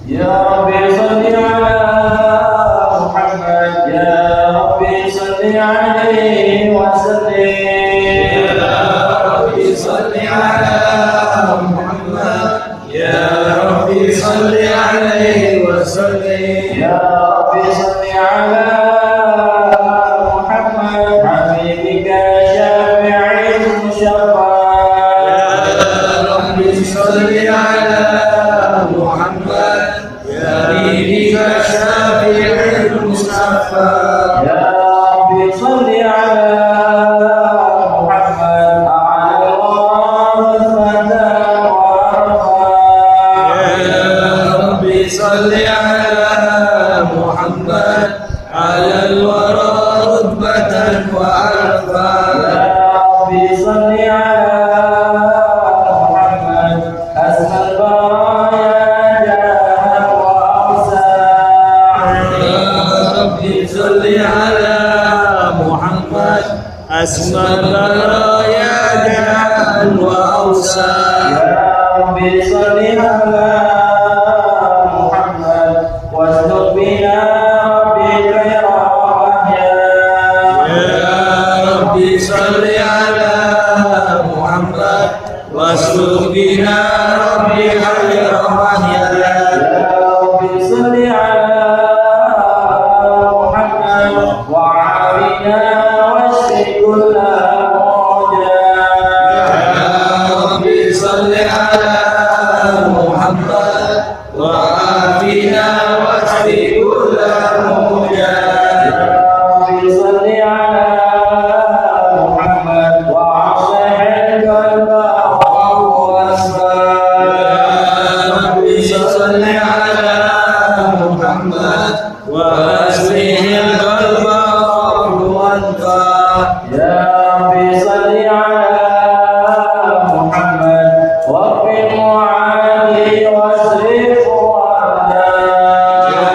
Ya Rabbi salli ala Muhammad, Ya Rabbi salli alaihi wa sallim. Ya Rabbi salli ala Muhammad, Ya Rabbi salli alaihi wa sallim. Ya Rabbi salli ala Muhammad, habibika syafi'il musyafa'. Ya Rabbi salli ala Muhammad, habibika syafi'il mustafa. Ya Rabbi salli ala Muhammad, a'la rahmatan wa arfa'. Ya Rabbi salli ala Muhammad, ala al-wara rutbatan wa alfa. Ya Rabbi salli ala Muhammad, asmal baraya jahat wa awsa'. Ya Rabbi salli ala Muhammad, asma baraya jahan wa awsa. Ya Rabbi salli ala Muhammad, wasluq bina Rabbi khaira rahjah. Ya Rabbi salli ala Muhammad, wasluk bina Rabbi khayra mahya. Ya Rabbi salli ala Muhammad, wa'afina washfi kulla mawjah. Ya Rabbi salli ala Muhammad, wa afina wasfi kulla mujah. Ya Rabbi salli ala Muhammad, wa'aslih qalba wa asbab. Ya Rabbi salli ala Muhammad, wa aslihil qalba wa anta. Ya Rabbi salli ala Muhammad, waghfir mu'ali wasrif warda. Ya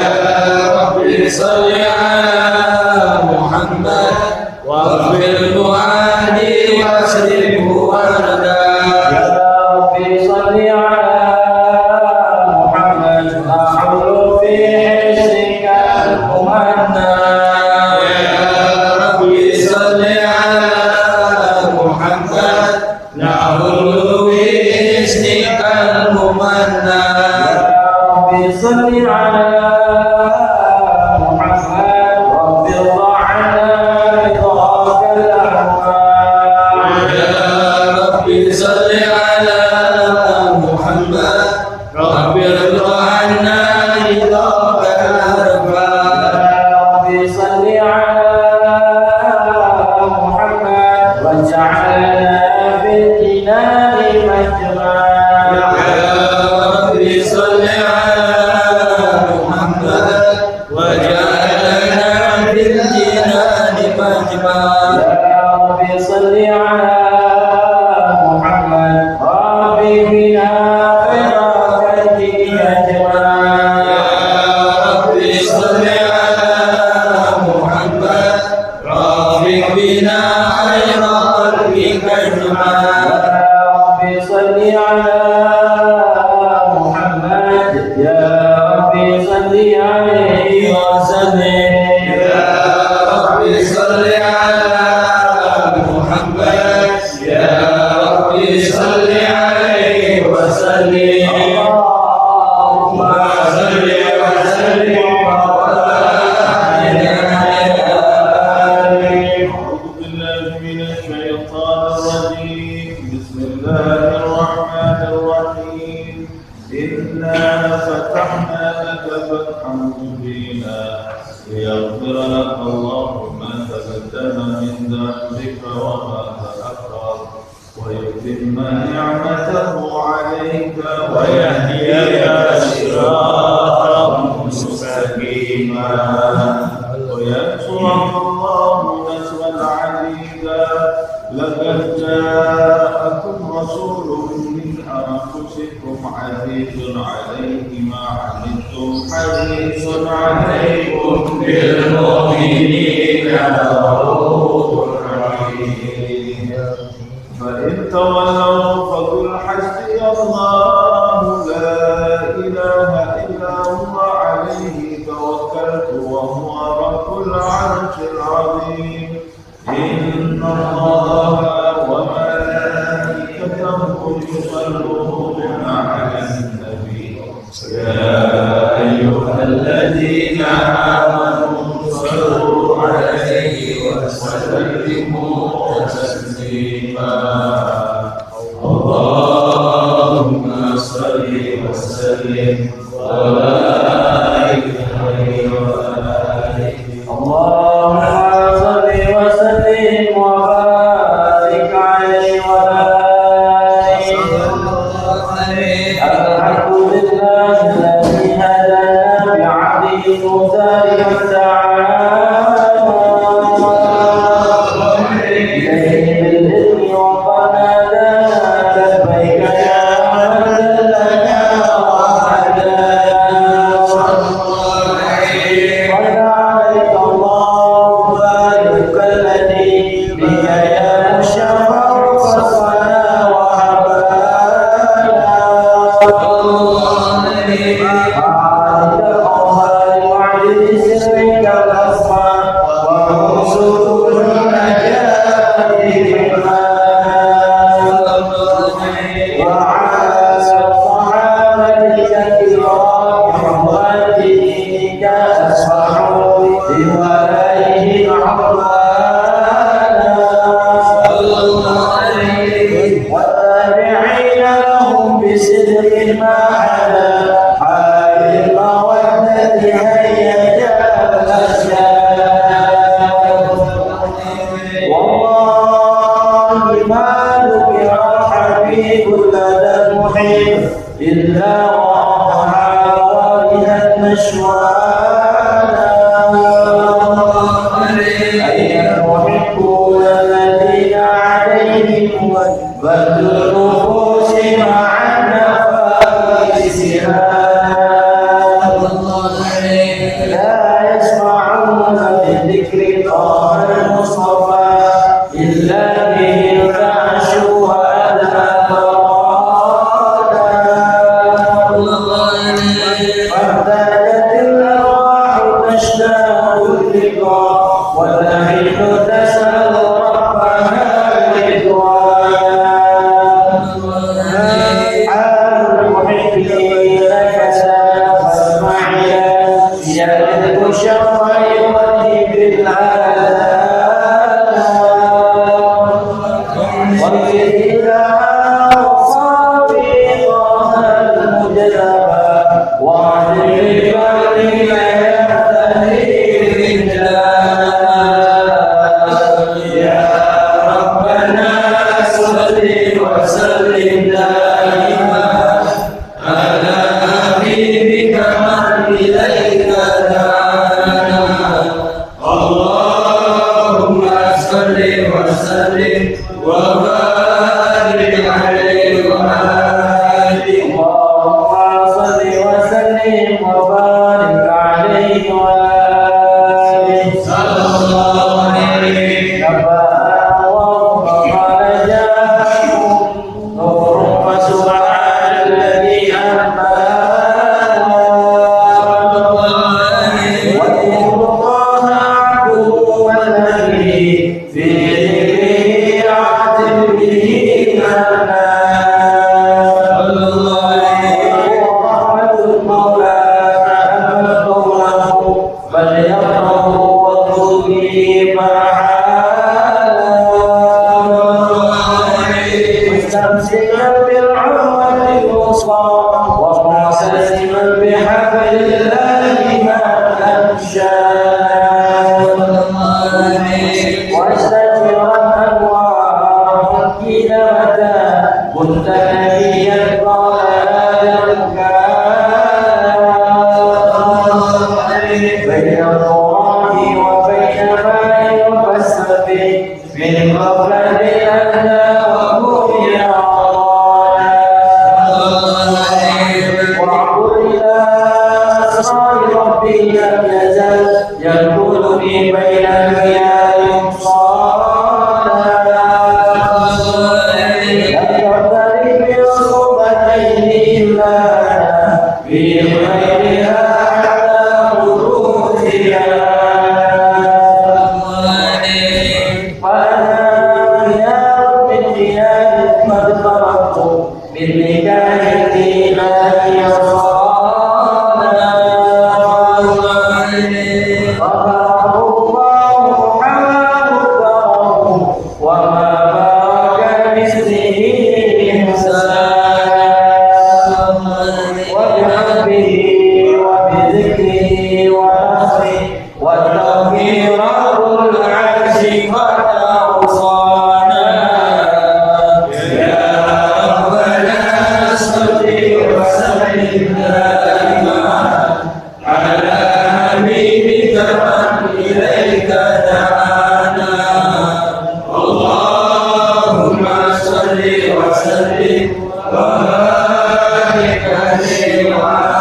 Rabbi salli ala Muhammad, waghfir mu'adi wasrifhu warda. Ya Rabbi salli ala Muhammad, a'udhu fi hizrika al-mumanna. Ya Rabbi salli ala Muhammad, nahulu bi isnikal mumanna. Ya Rabbi salli ala Muhammad, Rabbi dha'ana ridhaka al-ahwal. Ya Rabbi salli ala Muhammad, Rabbi rضa'na ridhaka al-arfa. Ya Rabbi salli ala Muhammad, waj'alna fil jinani majma'. Ya Rabbi salli ala Muhammad, waj'alna fil jinani majma'. Ya Rabbi salli ala Muhammad, Rabbi bina khaira khalqi ajma'. Ya Rabbi salli ala Muhammad, rafiq bina khayra khalqika ajma'. Ya Rabbi salli ala Muhammad, Ya Rabbi salli alaihi wa sallim. Ya Rabbi salli ala Muhammad, ya Rabbi salli alaihi wa sallim. Allahumma salli wa sallim wa barik مبينا ليغفر لك الله ما تقدم من ذنبك وما تأخر ويتم نعمته عليك ويهديك صراطا مستقيما وينصرك الله نصرا عزيزا لقد جاءكم رسول من أنفسكم عزيز عليه ما عنتم حريص عليكم بالمؤمنين رؤوف رحيم فإن تولوا فقل حسبي الله لا إله إلا هو عليه توكلت وهو رب العرش العظيم إن الله وملائكته يصلون على النبي يا أيها الذين آمنوا صلوا عليه وسلموا تسليما اللهم صل وسلم وبارك عليه وعلى آله اللهم صل وسلم وبارك عليه وعلى آله. الحمد لله الذي هدانا بعبده موسى إليه بالإذن وقد هدانا لبيك يا من دلنا وهدانا صلى عليك الله بارك الذي بك يا مشفع فصلنا وحبانا وعلى الأوهام وعلى سرك الأسماء ورسول النجاة بالإيمان وعلى صحابتك الكرام ومؤمنيك أسمعوا بولائهم عظانا والتابعين لهم بصدق ما على حال المودة هيجا الأشياء والله ما ذكر الحبيب لدى المحب إلا وأضحى والدها مشوانا أي المحبون الذين عليهم بذل النفوس مع نفائسها لا يسمعون من ذكر طه المصطفى إلا به الفحش فاهتدت الأرواح تشتاق الذكرى والعين تسأل ربها الرضوان حال المحبين كساف المعيا يلد شر يودي بالعالم وإذا أوصى طه المجتبى وعن البر لا يهتدي الرجال يا ربنا صل وسلم دائما على حبيبك من إليك دعانا اللهم صل وسلم وبارك عليه وعلى آله اللهم صل وسلم وبارك عليه وعلى آله صلى الله عليه وقال جاءكم نور فسبحان الذي أنبانا وذكر الله عبده والذي في ذكره عاتب به ورحمة المولى فأما قوله فليقرأوا واطلب به فعالا مستمسكا بالعروة الوثقى ومعتصما بحبل الله بين التراب وبين ماء وفسق من قبلة أدنى وكن واعبد إلى أسرار ربي لم يزل يدخلني بين الخيال صالا لم يختلف بعصوبتين إلا في غيرها على خروجها فأنا خيار من خيار قد خرجت من نكاح الإيمان صالا غفر الله حماه وما بارك مثله إنسان وبحبه وبذكره ونصره والتوفيق رب العرش قد أوصانا يا ربنا صل وسلم دائما على حبيبك من إليك دعانا اللهم صل وسلم وبارك عليه وعلى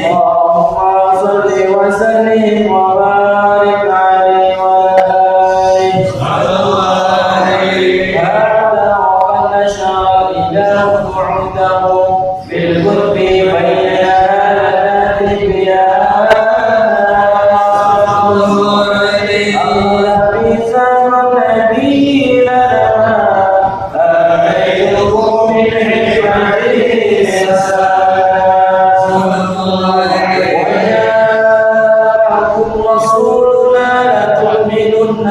اللهم صل وسلم وبارك عليه وعلى هذا وقد نشر إله بعده بالقرب بين آلات البيان الذي سام النبي لنا آمينكم من حكمته السلام وجاءكم رسولنا لتؤمنن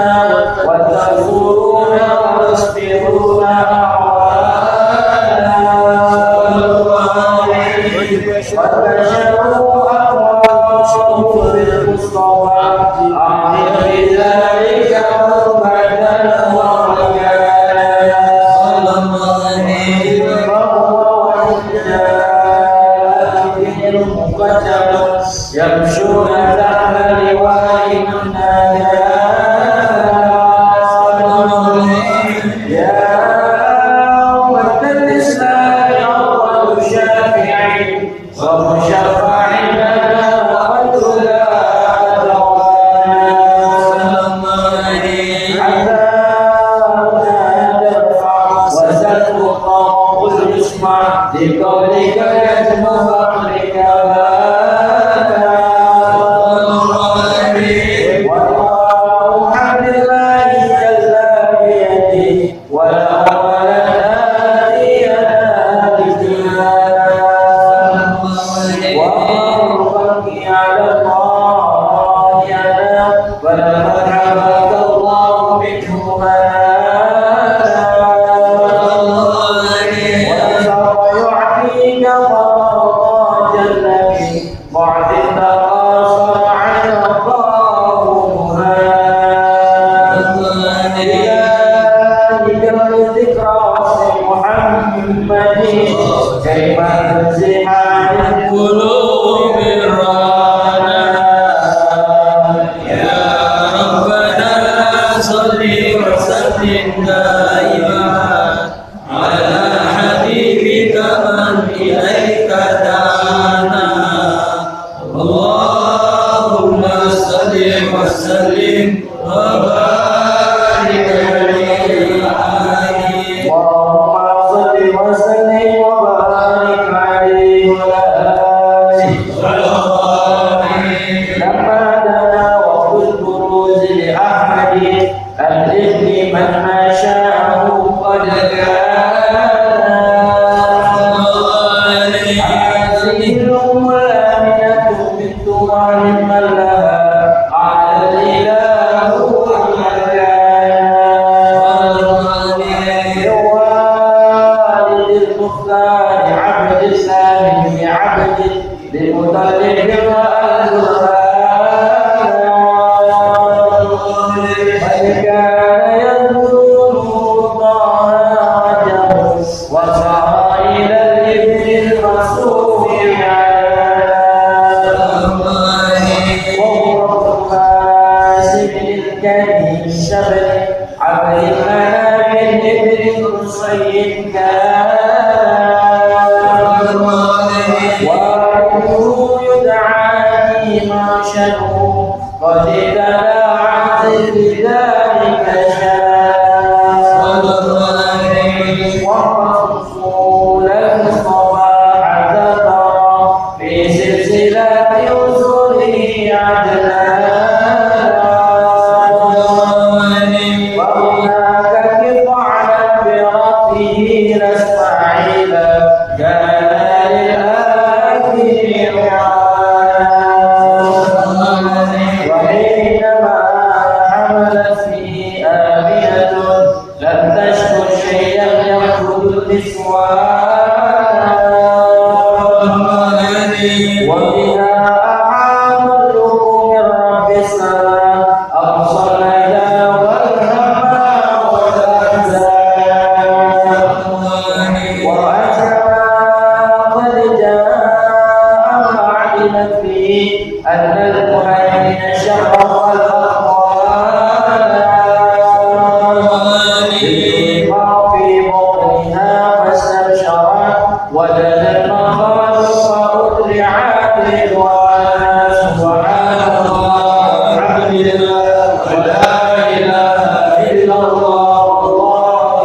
وتنصرون وتصبرون وتشروا أقوامكم بالمصطفى أعلم بذلك مربدا ورجالا فهو والرجال مقدم يمشون تحت لواء يا أمة الإسلام أول شافع ومشفع لنا وقد لا دوانا حتى ترفع وتتقى قل اسمع لقولك يجمع فقرك والله حمد الله جل بيده ولا هادي وأمرك على الله أنا ولقد حبك الله منهما وسوف يعطيك فرضا جل به معطي تقاصر عن الله ذكر الذكرى محمد كيف تنزح عن القلوب الرانا يا ربنا صل وسلم دائما على حبيبك من إليك دعانا اللهم صل وسلم وبارك عليه اللهم صل وسلم وبارك عليه وعلى آله لما دنا وقت البروز لأحمد الابن من ما شاءه قد كان هذه الأم الآمنة بنت مريم من لها على الإله والمكان والد المختار عبد السامي عبد لمطلب قد كان يذكر طه وجهه وصار إلى الابن المصروف قد تداعت بذلك شاء وفصول المصطفى حتى ترى في سلسلة أسره عدنان وهناك قطع بربه إسماعيل كان للآخر وحينما حملت فيه آمنة لم تشكو شيئا يأخذ النسوان وبها أعاذ اللؤم من رب السماء أبصر الهدى والهمى والأحزان ورأتها قد جاء وعلمت فيه أن المهيمن شرف الأقوال بالإلقاء في بطنها فاستبشرت وجدت المخاض فأدرعت رضوانا سبحان الله الحمد لله ولا إله إلا الله والله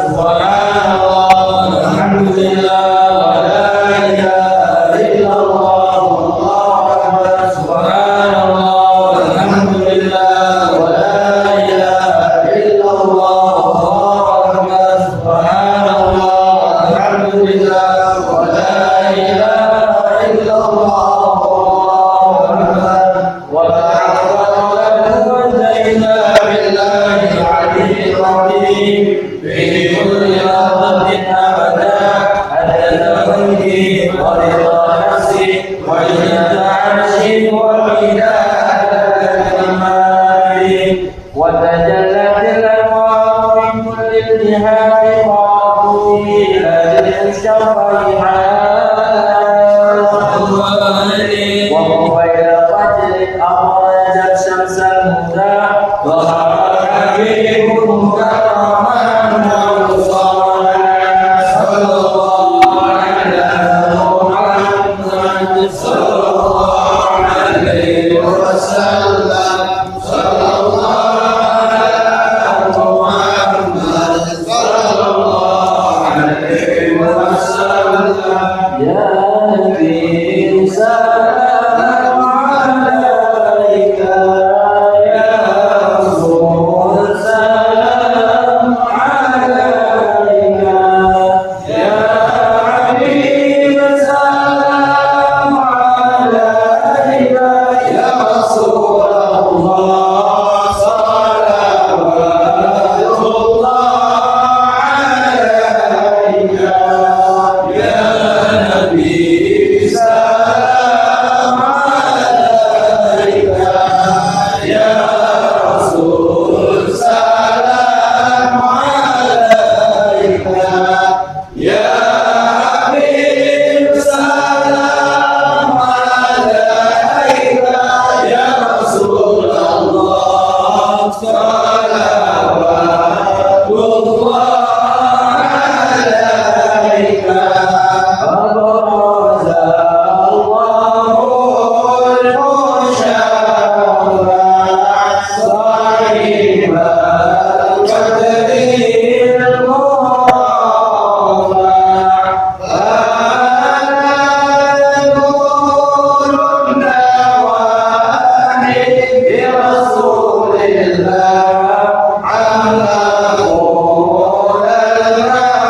سبحان الله الحمد لله ولا إله إلا الله والله سبحان الله الحمد لله ولا إله إلا الله والله سبحان الله الحمد لله ولا إله إلا الله وتعرض له وانتهينا بالله العلي العظيم في كل لحظة أبدا عدد خلقه ورضا نفسه وجنة عرشه ومداد كلماته وتجلت الأنوار من كل الجهات وعرضوا إلى وهو إلى قتل أخرجت شمس الهدى ظهر حبيب كرما وصالا صلى الله على محمد صلى الله عليه وسلم صلى الله على محمد صلى الله عليه وسلم يا نبي سلام عليك يا رسول سلام عليك يا حبيب سلام عليك يا رسول الله صلوات الله عليك يا نبي سلام عليك يا رسول سلام عليك يا حبيب سلام عليك يا رسول الله صلوات الله عليك أبرز الله المشافع صاحب القدر المرفع أنا نور النواحي برسول الله على طول المولى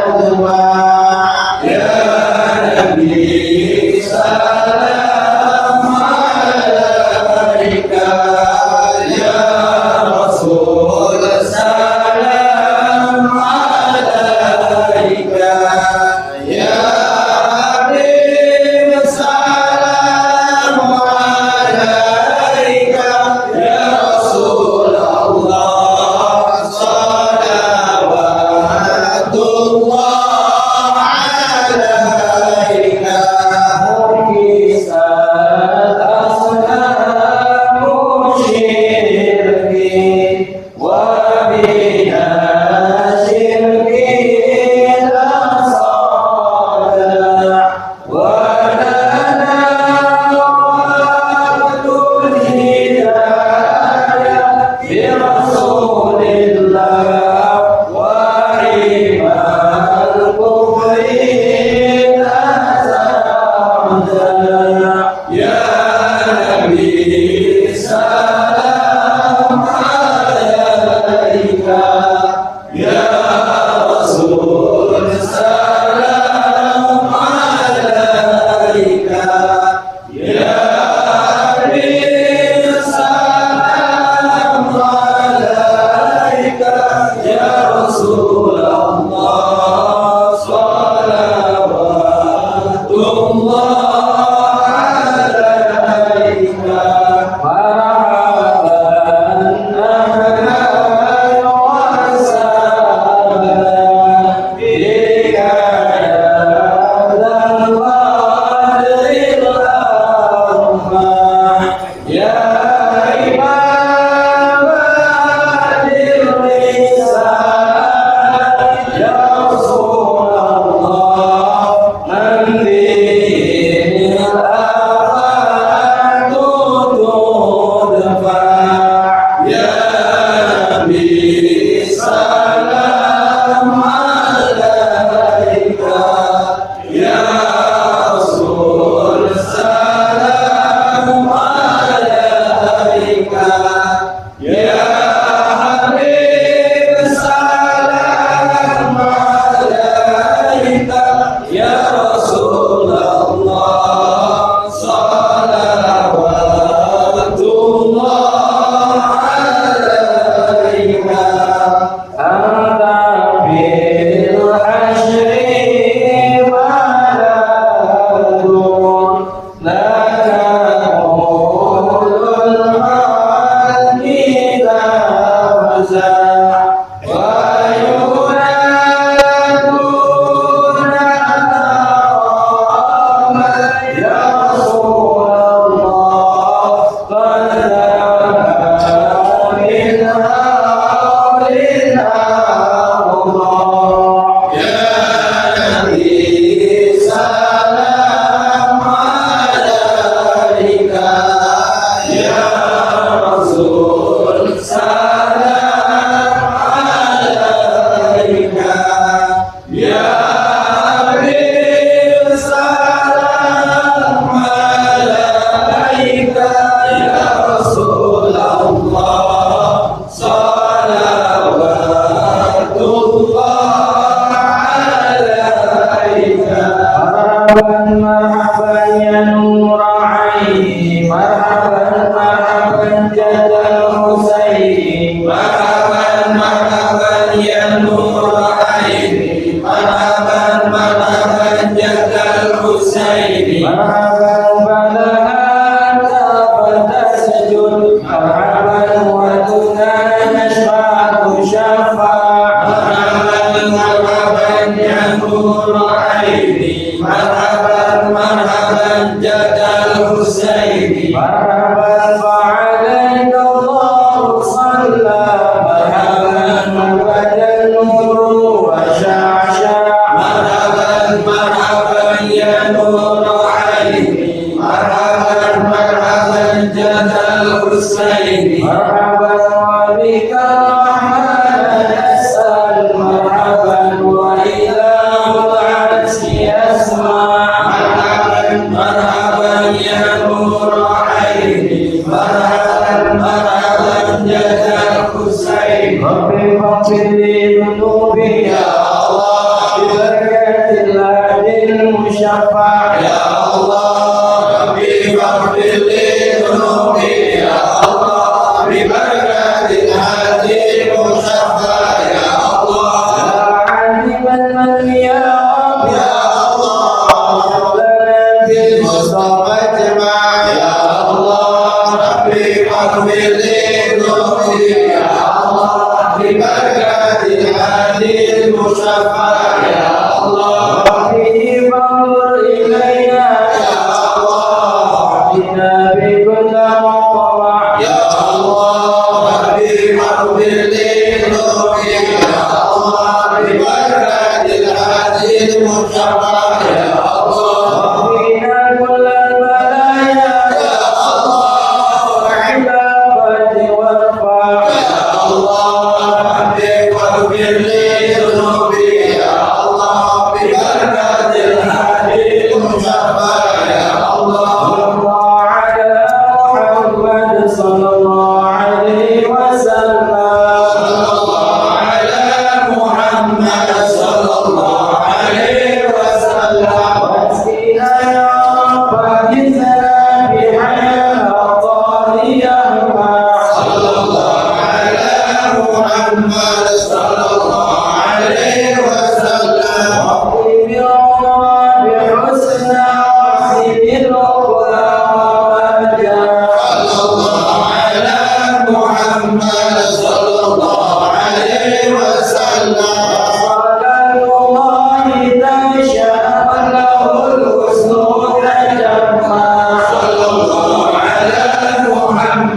أدواء يا نبي سلام عليك يا رسول سلام عليك يا حبيب سلام عليك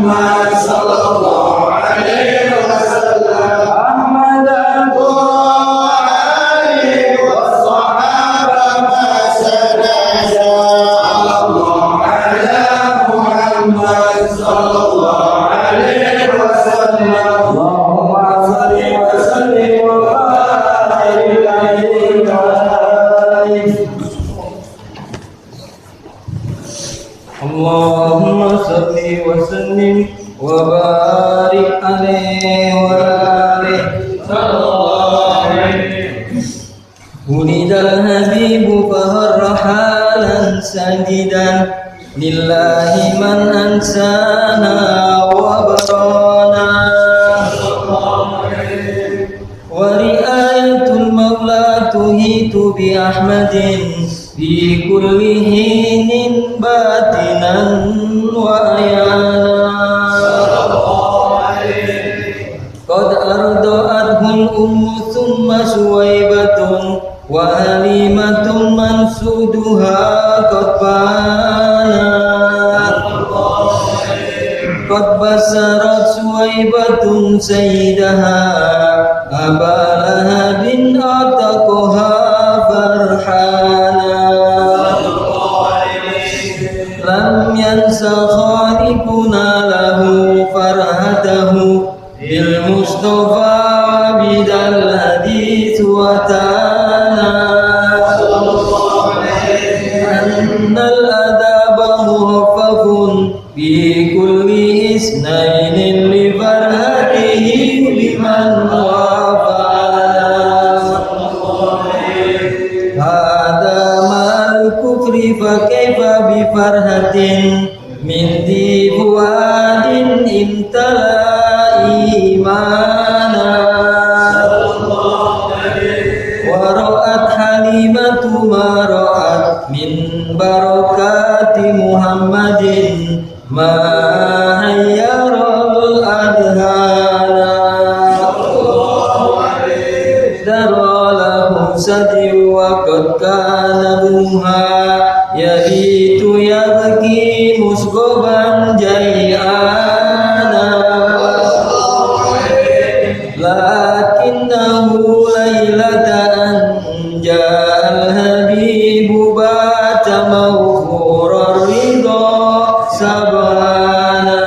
Muhammad sallallahu alaihi wasallam. أحمد عليه والصحابة ما سنجا. الله على محمد صلى الله عليه وسلم. اللهم صل وسلم وبارك عليه اللهم صل وسلم وبارك عليه وآله صلى الله عليه. ولد الحبيب فهر حالا ساجدا لله من أنسانا وبرانا. ورعاية المولى تهيت بأحمد في كل حين باطنا وعيانا. قد أرضعته الأم ثم سويبة وهليمة منسودها قد بانا. قد بشرت سويبة سيدها أبا لهب أعتقها فرحانا. لم ينس خالقنا له فرحته بالمصطفى عبد الحديث وتانا. أن الأداب مخفف في كل اثنين لفرحته لمن وافانا. هذا مع الكفر فكيف بفرحة من ذي فؤاد امتلأ إيمانا. ورأت حليمة ما رأت من بركات محمد ما حير الأذهان. درى له صدر وقد كان ابنها يبيت يبكي مسكبا جيعانا. لكنه ليلة أن جاء الحبيب بات موفور الرضا سبحانا.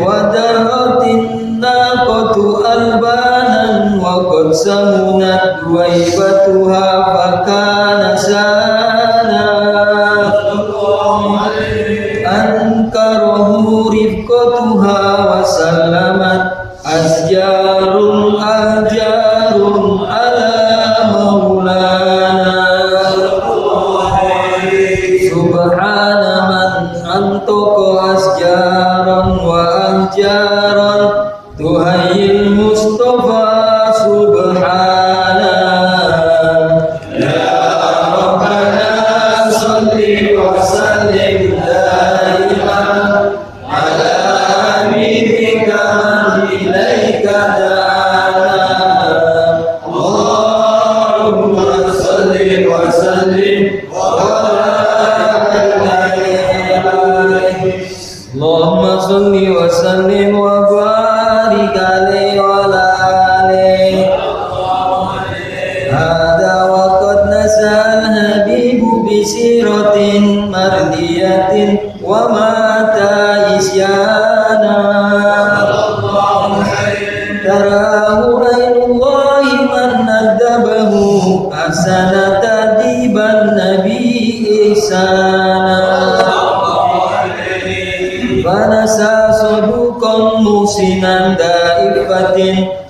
ودرت الناقة ألبانا وقد سمنت دويبتها فكان سانا. أنكره رفقتها وسلمت أشجار أحجار على مولانا. سبحان من أنطق أشجارا وأحجارا تهيي المصطفى سبحانا. يا ربنا صل وسلم دائما على حبيبك من إليك دعانا. اللهم صل وسلم وبارك عليه. اللهم صل وسلم وبارك عليه وعلى آله. هذا وقد نسى الحبيب بسيرة مردية ومات إسيانا. تراه عين الله من ندبه أحسن تأديب النبي إحسانا. فنسى صدوقا محسنا دائفة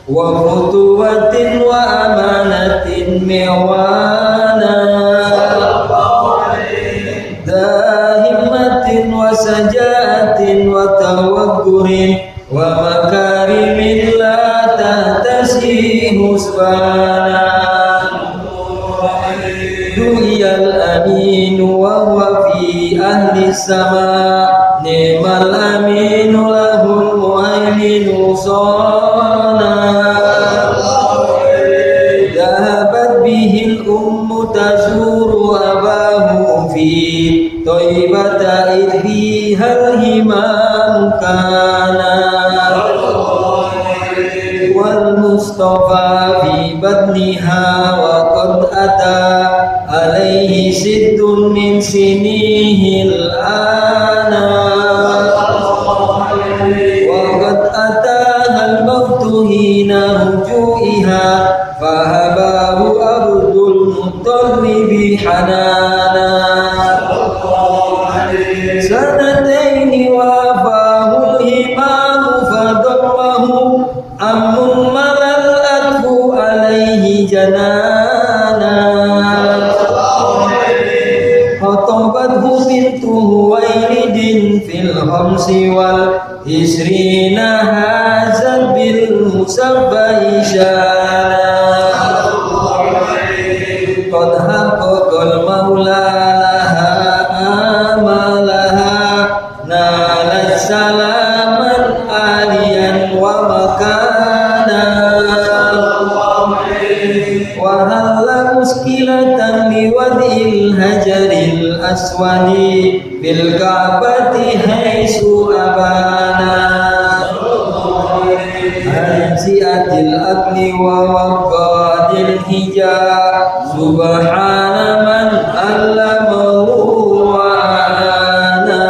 وفتوة وأمانة معوانا. ذا همة وسجاءة وتوكل ومكارم لا تهتسي حسبانا. دعي الأمين وهو في أهل السماء نعم الأمين له المهيمن صانا. ذهبت به الأم تزور أباه في طيبة طيبة إذ فيها الهمام كان والمصطفى في بطنها وقد أتى عليه ست من سنيه الآن وقد أتاها الموت حين رجوعها فهباه عبد المطلب حنانا سنتين وافاه الهمام فضمه أم ملأته عليه جنانا خطبته بنت هويلد في الخمس والعشرين هازت بالمسبح شانا قد حقق المولى لها آمالها نالت سلاما عاليا ومكانا وهل مشكلة لوضع الهجر الأسود بالكعبة حيث أبانا هزئت الأكل ووقاد الحجاب سبحان من علمه وأعانا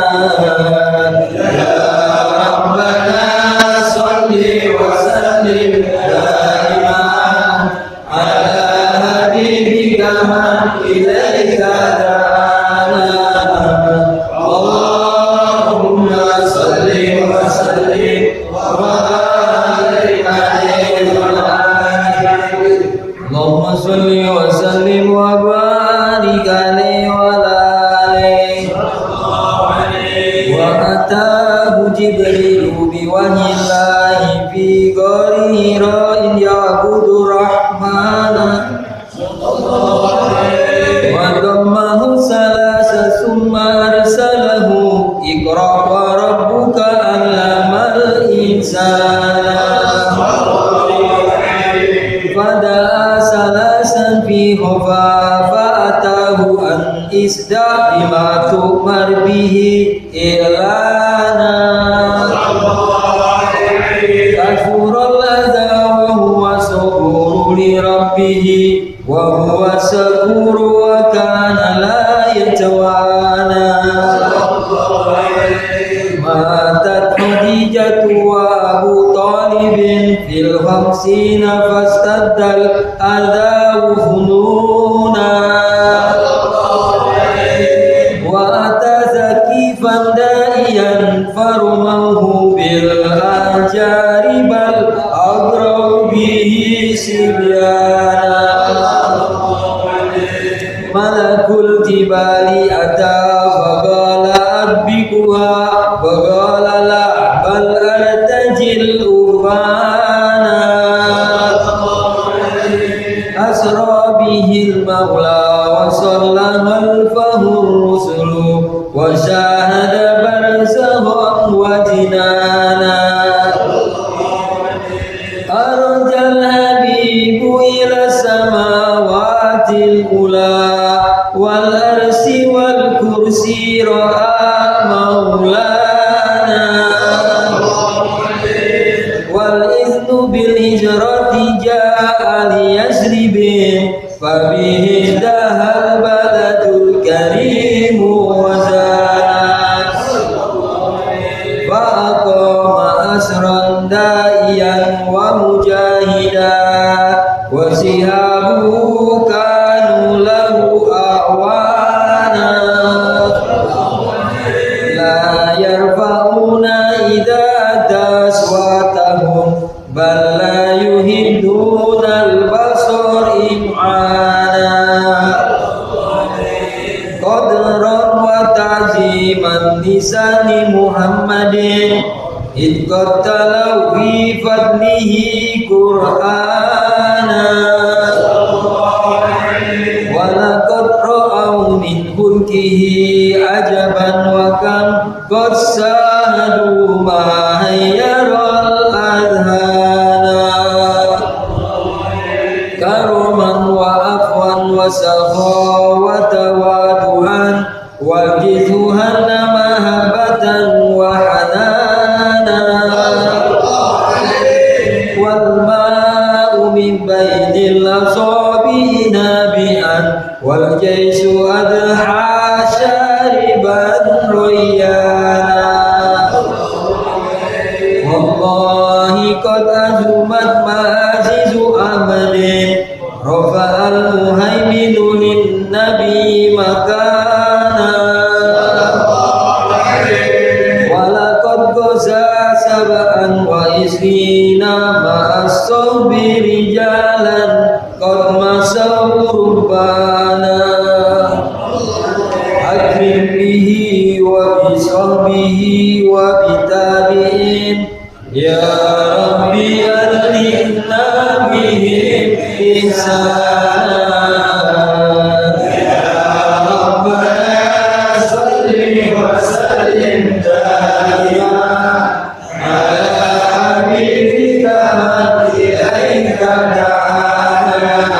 يا ربنا صل وسلم دائما على حبيبك من إليك دعانا اللهم صل وسلم وبارك عليه وعلى آله اللهم صل وسلم وبارك عليه وعلى آله وأتاه جبريل بوحي الله في غار حراء يعبد الرحمن وضمه ثلاثة ثم أرسله اقرأ وربك علم الإنسان فدعا ثلاثا في خفا فأتاه أن إصدع بما تؤمر به إعلانا كفر الأذى وهو صبور لربه وهو شكور وكان لا يتوانى ماتت خديجة وأبو طالب في الخمسين فاشتد الأذى فنونا وأتى زكيفا دائيا فرموه بالأحجار بل أغروا به سبيانا ملك الجبال أتى فقال أدبكها فقال لا بل أرتجي الأفانا أسرى به المولى وصلى خلفه الرسل وشاهد برزخا وجنانا أرجى الحبيب إلى السماوات الأولى والأرش والكرسي رأى مولانا والإذن بالهجرة جاء ليثرب فبه ازدهى البلد الكريم وزاد فأقام أسرا دائيا ومجاهدا وسهابه كانوا له أعوانا لا يرفعون إذا أتى أصواتهم بل لا يهدون البصر إمعانا قدرا وتعظيما لسان محمد إذ قتلوا في فضله قرآنا ولقد رأوا من ملكه عجبا وكم قد ساهدوا ما هير الأذهان كرما وعفوا وسخاوة وتواضعا وجزها ريانا والله قد أزمت معازز أمل رفع المهيمن للنبي مكانا ولقد غزا سبعا وعشرين مع الصحب رجالا قد مسوا ربانا أكرم به وبصحبه وبتابعين يا ربي أدركنا بهم إحسانا يا ربنا صل وسلم دائما على حبيبك من إليك دعانا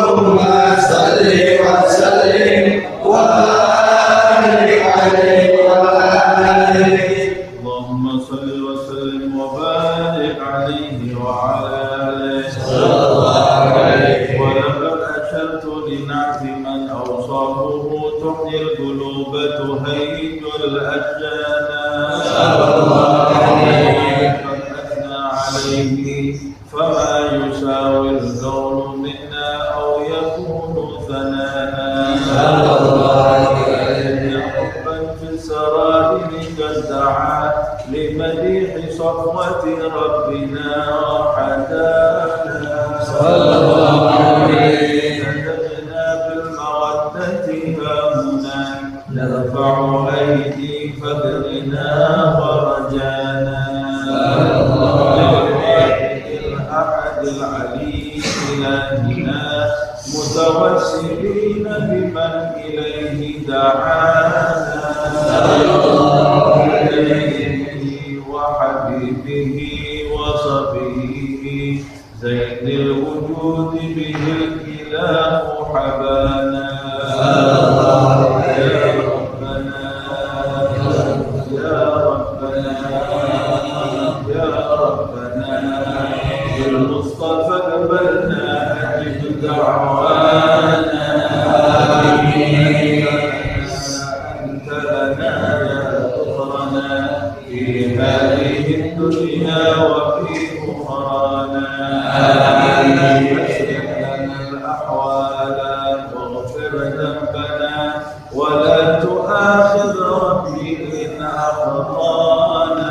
اللهم صل وسلم وبارك عليه وعلى آله اللهم صل وسلم وبارك عليه وعلى آله ولقد أشرت لنعت من أوصافه تحيي القلوب تهيج الأشجان قد أثنى عليه فما يساوي القول منا أو يكون ثناء حبا في السرائر قد دعا لمديح صفوة ربنا وحدانا نتجنا بالمودة هامنا نرفع أيدي فقرنا ورجانا الأحد العليم إلهنا متوسلين بمن إليه دعانا وحبيبه وصفيه زين الوجود به الإله حبانا يا ربنا يا ربنا يا ربنا بالمصطفى قبلنا أجب دعوانا أنت لنا يا ذكرنا في هذه الدنيا وفي أخرانا أسلم لنا الأحوال واغفر ذنبنا ولا تؤاخذ ربي إن أخطانا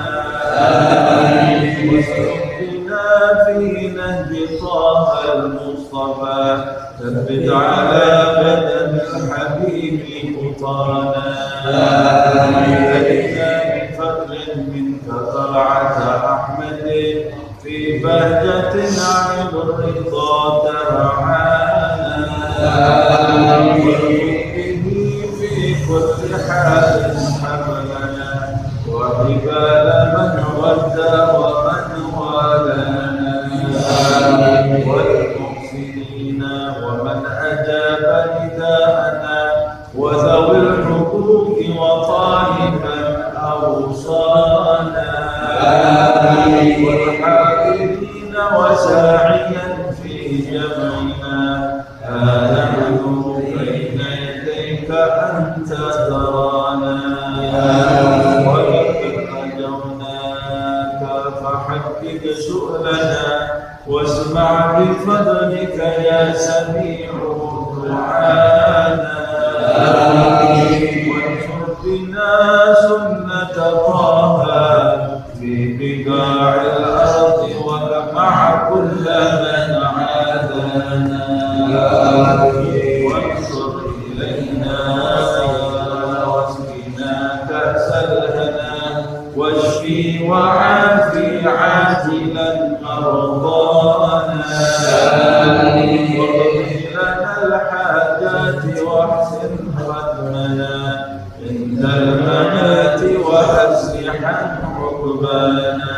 واسلكنا في نهج طه المصطفى ثبت على بدن الحبيب خطانا علينا بفضل منك طلعة أحمد في بهجة عين الرضا ترعانا وبه في كل حال حملنا وحبال من ودى ومن والانا والمحسنين ومن أجاب نداءنا وذوي الحقوق وطالبا أوصانا والحاضرين وساعيا في جمعنا نحن بين يديك أنت ترانا ولقد رجوناك فحقق سؤلنا واسمع بفضلك يا سميع دعانا وانشر بنا سنة طه في بقاع الأرض ومع كل من عادانا وانصر إلينا واسقنا كأس الهنا واشفي وعافي عاجلا مرضانا واقض لنا الحاجات واحسن ختمنا عند الممات وأصلحا عقبانا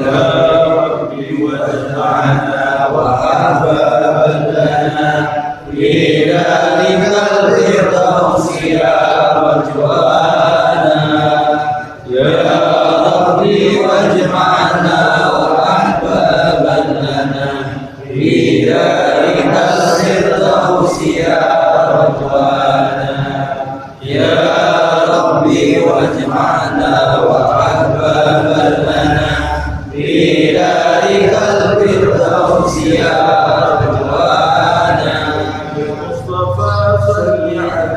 يا ربي واجعلنا وأحبابنا في ذلك الفردوس يا رجوانا يا ربي واجعلنا وأحبابا لنا في ذلك الفردوس يا رجوانا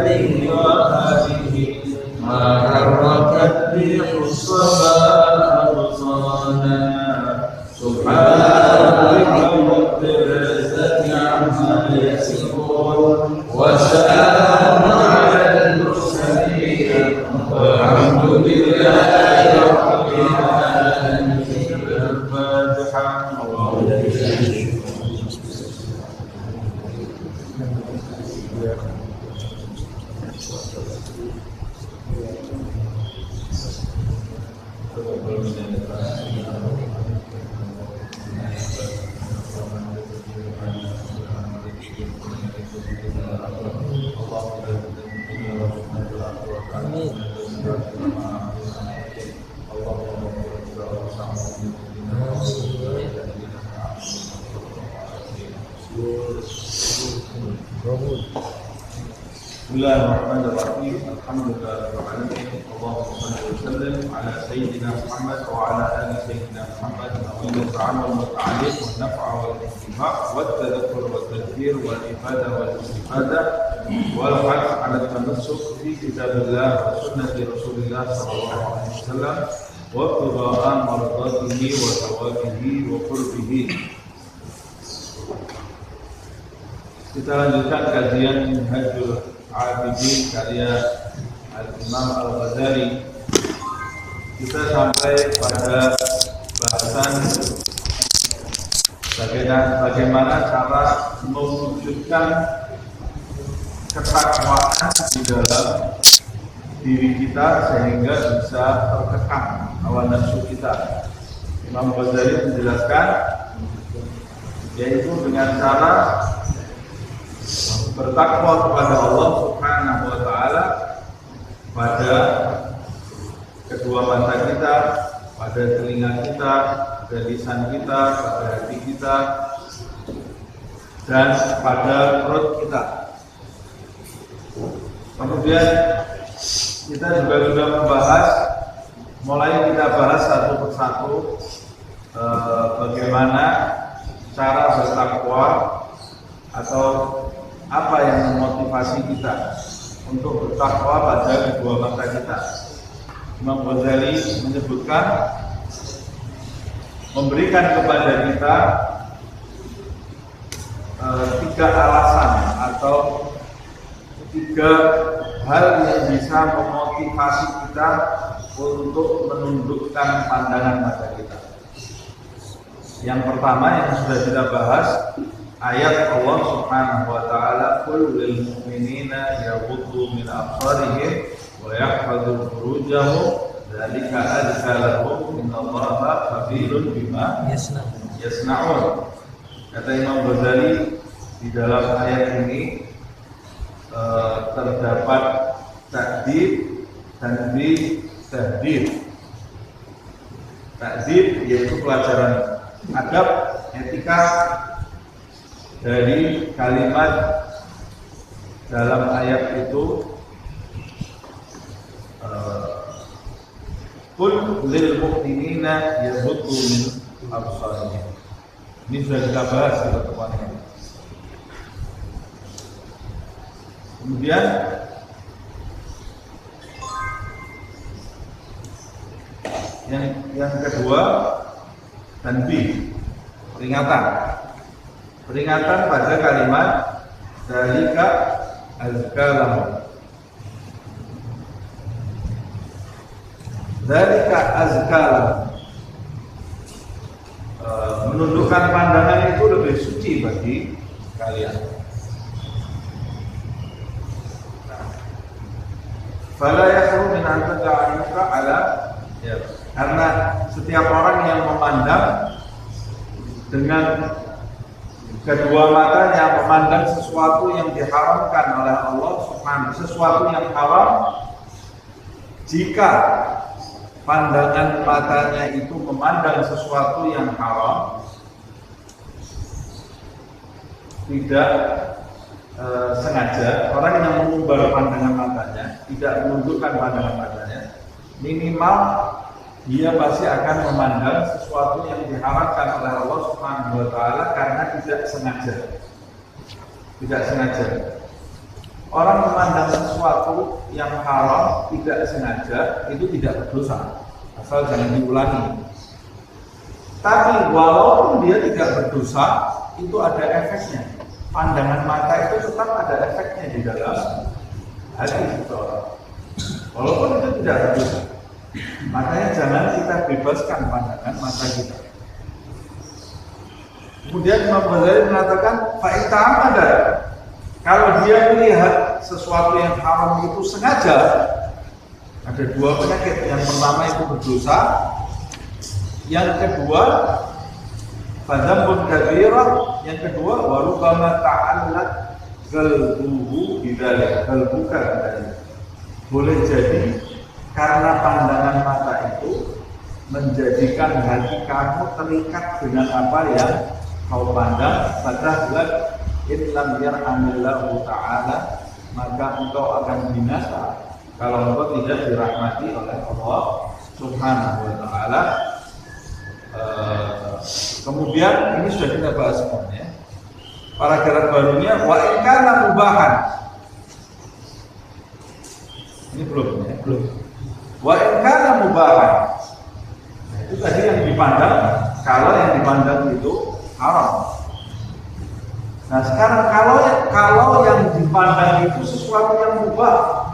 وهذه ما حركت به الصبا أبصارنا سبحان رب العزة عما يصفون وسلام على المرسلين والحمد لله رب العالمين. الفاتحة. Bismillahirrahmanirrahim. Alhamdulillahirrahmanirrahim. Allahumma salli wa sallim ala Sayyidina Muhammad wa ala ali Sayyidina Muhammad wa ta'ala wa ta'alif wa naf'a wa al-intifaq wa tadakkur wa tadhkir wa ibadah wa istifadah wal haq ala tanassuk fi kitabillah wa sunnati Rasulillah sallallahu alaihi wasallam wa qira'an maradatihi wa tawabihi wa qurbihi. Kita lanjutkan kajian Minhajul Abidin karya Al-Imam Al-Ghazali. Kita sampai pada bahasan bagaimana cara mewujudkan ketakwaan di dalam diri kita sehingga bisa terkekang hawa nafsu kita. Imam Ghazali menjelaskan yaitu dengan cara bertakwa kepada Allah Subhanahu wa ta'ala pada kedua mata kita, pada telinga kita, pada lisan kita, pada hati kita, dan pada perut kita. Kemudian kita juga sudah membahas, mulai kita bahas satu persatu bagaimana cara bertakwa atau apa yang memotivasi kita untuk bertakwa pada kedua mata kita. Imam Ghazali menyebutkan, memberikan kepada kita tiga alasan atau tiga hal yang bisa memotivasi kita untuk menundukkan pandangan mata kita. Yang pertama yang sudah kita bahas, ayat Allah Subhanahu wa ta'ala, qul lil mu'minina yaghuddu min absarihim wa yahfadhu furujahum dzalika azka lahum innallaha khabirun bima yasna'un. Kata Imam Ghazali, di dalam ayat ini terdapat takdib, tanbih, tahdid. Takdib yaitu pelajaran adab, etika dari kalimat dalam ayat itu, qul lil mu'minina yaghuddu min absarihim. Ini sudah kita bahas di pertemuan ini. Kemudian yang kedua, tanbih, peringatan pada kalimat dzalika azka lahum. Dzalika azka lahum, menundukkan pandangan itu lebih suci bagi kalian. Fala yakhru min an taj'aluka ala, ya, karena setiap orang yang memandang dengan kedua matanya, memandang sesuatu yang diharamkan oleh Allah Subhanahu, sesuatu yang haram, jika pandangan matanya itu memandang sesuatu yang haram, tidak sengaja, orang yang mengubah pandangan matanya, tidak menundukkan pandangan matanya, minimal dia pasti akan memandang sesuatu yang diharamkan oleh Allah Subhanahu wa ta'ala karena tidak sengaja. orang memandang sesuatu yang haram tidak sengaja itu tidak berdosa, asal jangan diulangi. Tapi walaupun dia tidak berdosa, itu ada efeknya. Pandangan mata itu tetap ada efeknya di dalam hati seseorang, walaupun itu tidak berdosa. Makanya jangan kita bebaskan pandangan mata kita. Kemudian Imam Ghazali mengatakan, fa'itam ada. Kalau dia melihat sesuatu yang haram itu sengaja, ada dua penyakit. Yang pertama itu berdosa, yang kedua fadzambun kabirah, yang kedua warubama ta'allaq qalbuhu bidzalik, qalbuka bidzalik. Boleh jadi karena pandangan mata itu menjadikan hati kamu terikat dengan apa yang kau pandang, padahal in lam yarhamillahu ta'ala, maka engkau akan binasa kalau engkau tidak dirahmati oleh Allah Subhanahu wa ta'ala. Kemudian ini sudah kita bahas semuanya. Paragraf barunya wa in kana mubahan. Ini belum ya, belum. Wa in kana mubahan. Nah, itu tadi yang dipandang, kalau yang dipandang itu haram. Nah sekarang kalau yang dipandang itu sesuatu yang mubah,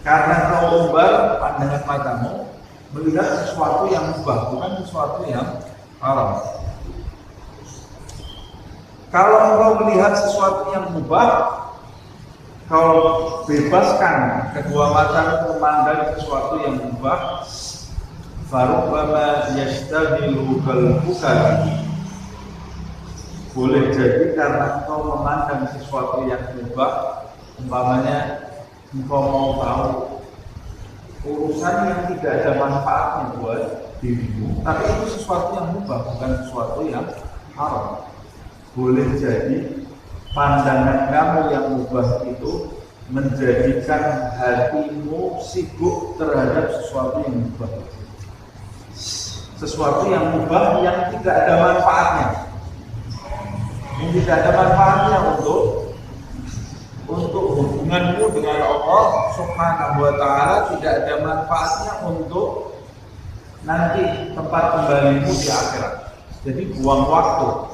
karena kau ubah pandangan matamu melihat sesuatu yang mubah, bukan sesuatu yang haram. Kalau engkau melihat sesuatu yang mubah, kau bebaskan kedua matamu memandang sesuatu yang mubah, farubbama yashtaghilu qalbuka. Boleh jadi karena engkau memandang sesuatu yang mubah, umpamanya engkau mau tahu urusan yang tidak ada manfaatnya buat dirimu, tapi itu sesuatu yang mubah, bukan sesuatu yang haram. Boleh jadi pandangan kamu yang mubah itu menjadikan hatimu sibuk terhadap sesuatu yang mubah, sesuatu yang mubah yang tidak ada manfaatnya. Yang tidak ada manfaatnya untuk hubunganmu dengan Allah Subhanahu wa ta'ala, tidak ada manfaatnya untuk nanti tempat kembalimu di akhirat. Jadi buang waktu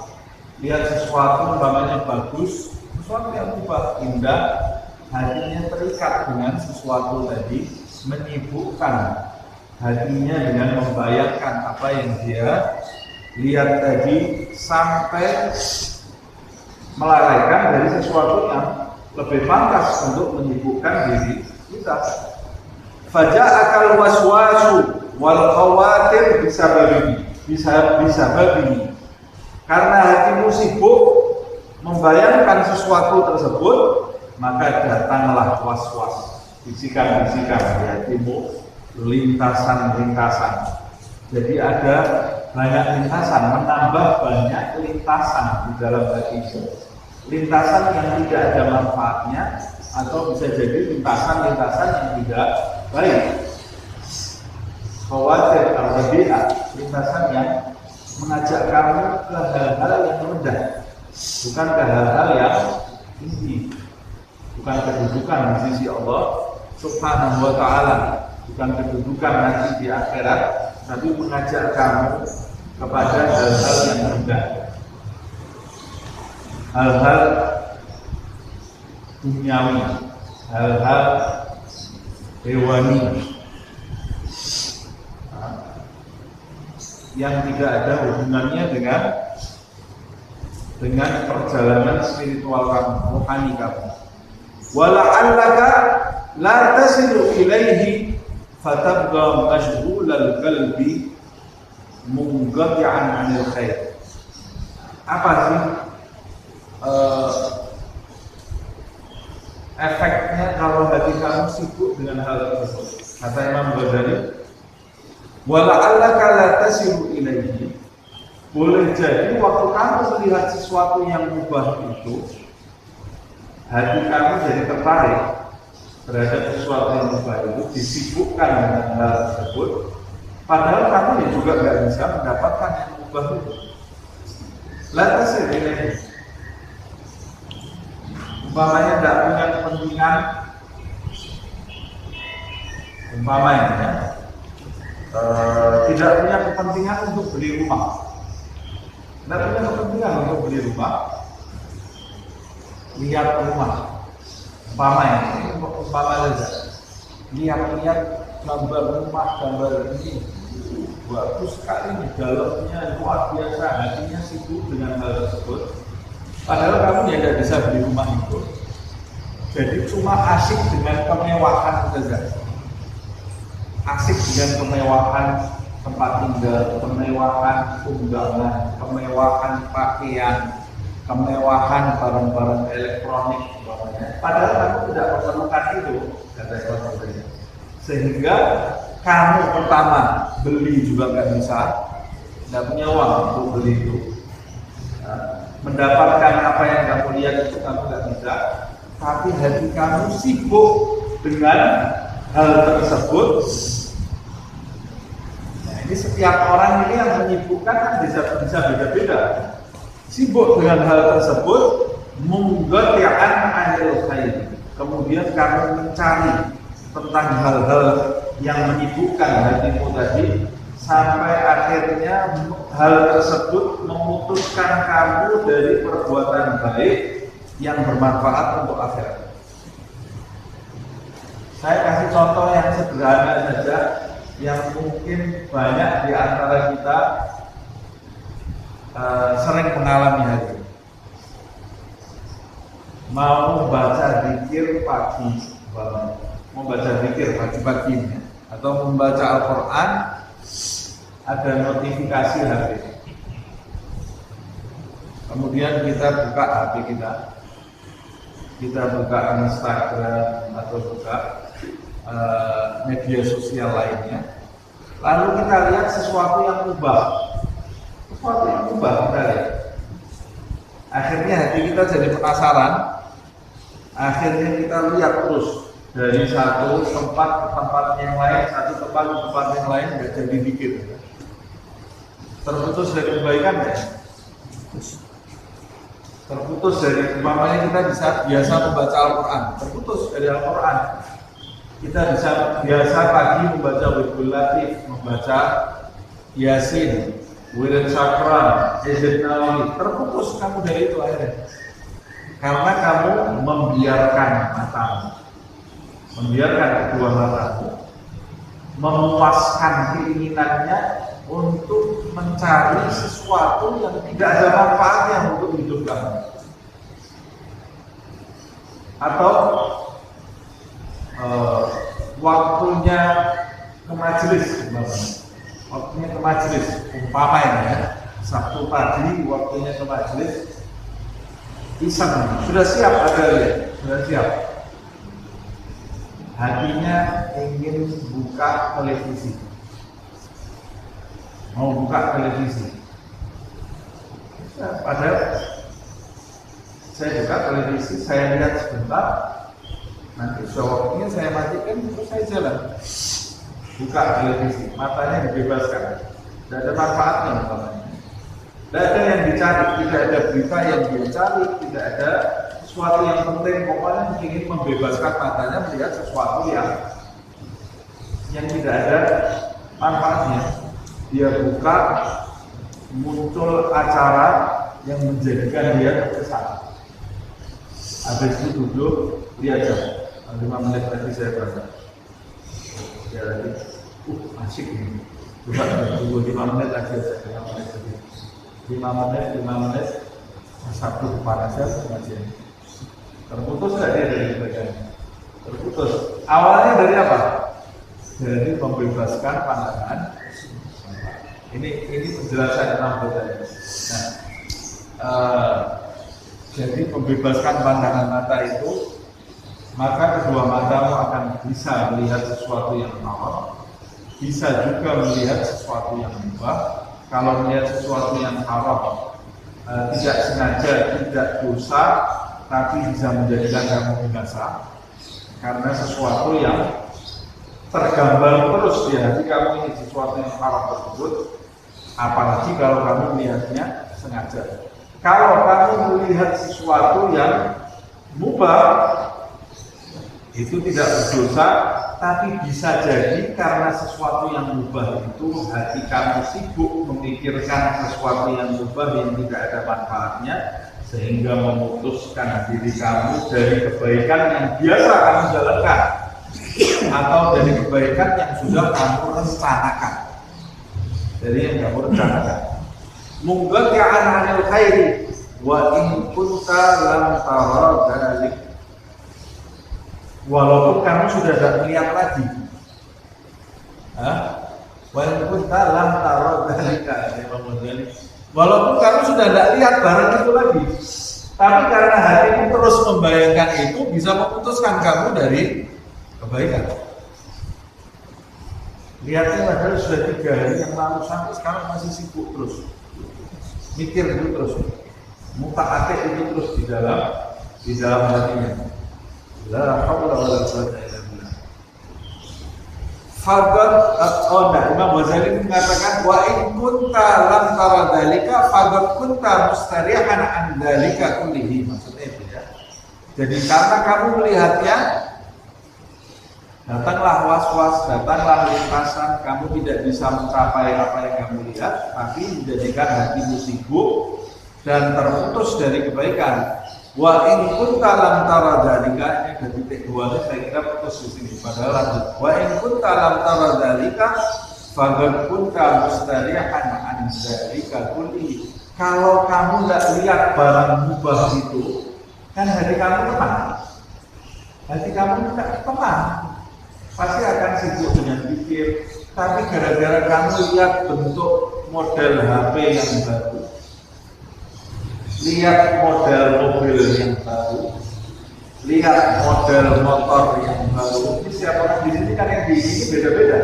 lihat sesuatu umpamanya bagus, sesuatu yang mubah, indah, hatinya terikat dengan sesuatu tadi, menyibukkan hatinya dengan membayangkan apa yang dia lihat tadi, sampai melalaikan dari sesuatu yang lebih pantas untuk menyibukkan diri kita. Faja'akal waswasu wal khawatir bisababihi. Karena hatimu sibuk membayangkan sesuatu tersebut, maka datanglah was-was, bisikan-bisikan di hatimu, lintasan-lintasan. Jadi ada banyak lintasan, menambah banyak lintasan di dalam hatimu. Lintasan yang tidak ada manfaatnya, atau bisa jadi lintasan-lintasan yang tidak baik. Khawatir al-rabi'ah, lintasan yang mengajak kamu ke hal-hal yang rendah, bukan ke hal-hal yang tinggi, bukan kedudukan di sisi Allah Subhanahu wa ta'ala, bukan kedudukan nanti di akhirat, tapi mengajak kamu kepada hal-hal yang rendah, hal-hal duniawi, hal-hal hewani, yang tidak ada hubungannya dengan perjalanan spiritual kamu, rohani kamu. Wala'allaka la tasilu ilaihi fatabqa mashghulal qalbi munqati'an 'anil khair. Apa sih efeknya kalau hati kamu sibuk dengan hal tersebut? Kata Imam Ghazali, wala'allaka la tasilu ilaihi, boleh jadi waktu kamu melihat sesuatu yang mubah itu, hati kamu jadi tertarik terhadap sesuatu yang mubah itu, disibukkan dengan hal tersebut, padahal kamu ya juga nggak bisa mendapatkan yang mubah itu. La tasilu ilaihi, umpamanya tidak punya kepentingan, umpamanya ya, tidak punya kepentingan untuk beli rumah, tidak punya kepentingan untuk beli rumah, lihat rumah, umpamanya saja, lihat gambar rumah, gambar ini bagus sekali nih, dalamnya luar biasa, hatinya sibuk dengan hal tersebut. Padahal kamu ya tidak bisa beli rumah itu. Jadi cuma asik dengan kemewahan saja, asik dengan kemewahan tempat tinggal, kemewahan undangan, kemewahan pakaian, kemewahan barang-barang elektronik. Padahal kamu tidak memerlukan itu, kata ekonomi. Sehingga kamu pertama beli juga nggak bisa, nggak punya uang untuk beli itu. Mendapatkan apa yang kamu lihat itu kamu nggak bisa, tapi hati kamu sibuk dengan hal tersebut. Nah, ini setiap orang ini yang menyibukkan kan bisa beda-beda. Sibuk dengan hal tersebut, munggoti'an anil khair. Kemudian kamu mencari tentang hal-hal yang menyibukkan hatimu tadi, sampai akhirnya hal tersebut memutuskan kamu dari perbuatan baik yang bermanfaat untuk akhirat. Saya kasih contoh yang sederhana saja, yang mungkin banyak di antara kita sering mengalami hal ini. Mau baca zikir pagi, mau baca zikir pagi-pagi ini, atau membaca Al-Quran, ada notifikasi HP. Kemudian kita buka HP kita buka Instagram atau buka media sosial lainnya. Lalu kita lihat sesuatu yang ubah, kita lihat. Akhirnya hati kita jadi penasaran. Akhirnya kita lihat terus dari satu tempat ke tempat yang lain, satu tempat ke tempat yang lain, nggak jadi dikit. Terputus dari kebaikan ya? Terputus dari, umpamanya kita biasa membaca Al-Quran, terputus dari Al-Quran. Kita bisa biasa pagi membaca Wirdul Latif, membaca Yasin, Wirid Syakran, Hizib Nawawi, terputus kamu dari itu akhirnya. Karena kamu membiarkan matamu, membiarkan kedua matamu memuaskan keinginannya untuk mencari sesuatu yang tidak ada manfaatnya untuk hidup kamu. Atau waktunya ke majelis, umpamanya ya, Sabtu pagi waktunya ke majelis, iseng, sudah siap ada ya, sudah siap. Hatinya ingin buka televisi, mau buka televisi. Padahal saya buka televisi, saya lihat sebentar, nanti waktunya saya matikan, terus saya jalan. Buka televisi, matanya dibebaskan, tidak ada manfaatnya matanya. Tidak ada yang dicari, tidak ada berita yang dia cari, tidak ada sesuatu yang penting. Pokoknya ingin membebaskan matanya melihat sesuatu yang tidak ada manfaatnya. Dia buka, muncul acara yang menjadikan dia terkesan. Habis itu duduk, lihat jam, 5 menit lagi saya baca. Ya lagi, asik ini. Coba tunggu 5 menit lagi, 5 menit lagi. 5 menit, Sabtu panasnya pengajian. Terputus nggak dia dari bagian? Terputus. Awalnya dari apa? Dari membebaskan pandangan. Ini penjelasan Imam Ghazali. Nah, jadi membebaskan pandangan mata itu, maka kedua matamu akan bisa melihat sesuatu yang haram, bisa juga melihat sesuatu yang mubah. Kalau melihat sesuatu yang haram, tidak sengaja, tidak dosa, tapi bisa menjadikan kamu binasa, karena sesuatu yang tergambar terus di hati kamu ini sesuatu yang haram tersebut. Apalagi kalau kamu melihatnya sengaja. Kalau kamu melihat sesuatu yang mubah itu tidak berdosa, tapi bisa jadi karena sesuatu yang mubah itu hati kamu sibuk memikirkan sesuatu yang mubah yang tidak ada manfaatnya, sehingga memutuskan diri kamu dari kebaikan yang biasa kamu jalankan atau dari kebaikan yang sudah kamu rencanakan. Dari yang kamu rencanakan. Munggati'an 'anil khairi wa in kunta lam tara dzalik. Walaupun kamu sudah tidak melihat lagi. Wa in kunta lam tara dzalika. Walaupun kamu sudah tidak lihat barang itu lagi, tapi karena hatimu terus membayangkan itu, bisa memutuskan kamu dari kebaikan. Lihatnya padahal sudah 3 hari yang lalu, sampai sekarang masih sibuk terus, mikir itu terus, muta-atik itu terus di dalam hatinya. La haula wala quwwata illa billah. Faqad Imam Ghazali mengatakan wa in kunta lam tara dzalika faqad kunta mustarihan an dzalika kullihi. Maksudnya itu ya. Jadi karena kamu melihatnya, datanglah was-was, datanglah lintasan, kamu tidak bisa mencapai apa yang kamu lihat, tapi menjadikan hatimu sibuk dan terputus dari kebaikan. Wa in kunta lam tara dzalika, ini ada titik 2-nya saya kira putus di sini. Padahal lanjut. Wa in kunta lam tara dzalika faqad kunta mustarihan an dzalika kulli. Kalau kamu tidak lihat barang mubah itu, kan hati kamu tenang. Hati kamu tidak tenang. Pasti akan sibuk dengan pikir. Tapi gara-gara kamu lihat bentuk model HP yang baru, lihat model mobil yang baru, lihat model motor yang baru. Ini siapa orang di sini kan yang di sini beda-beda.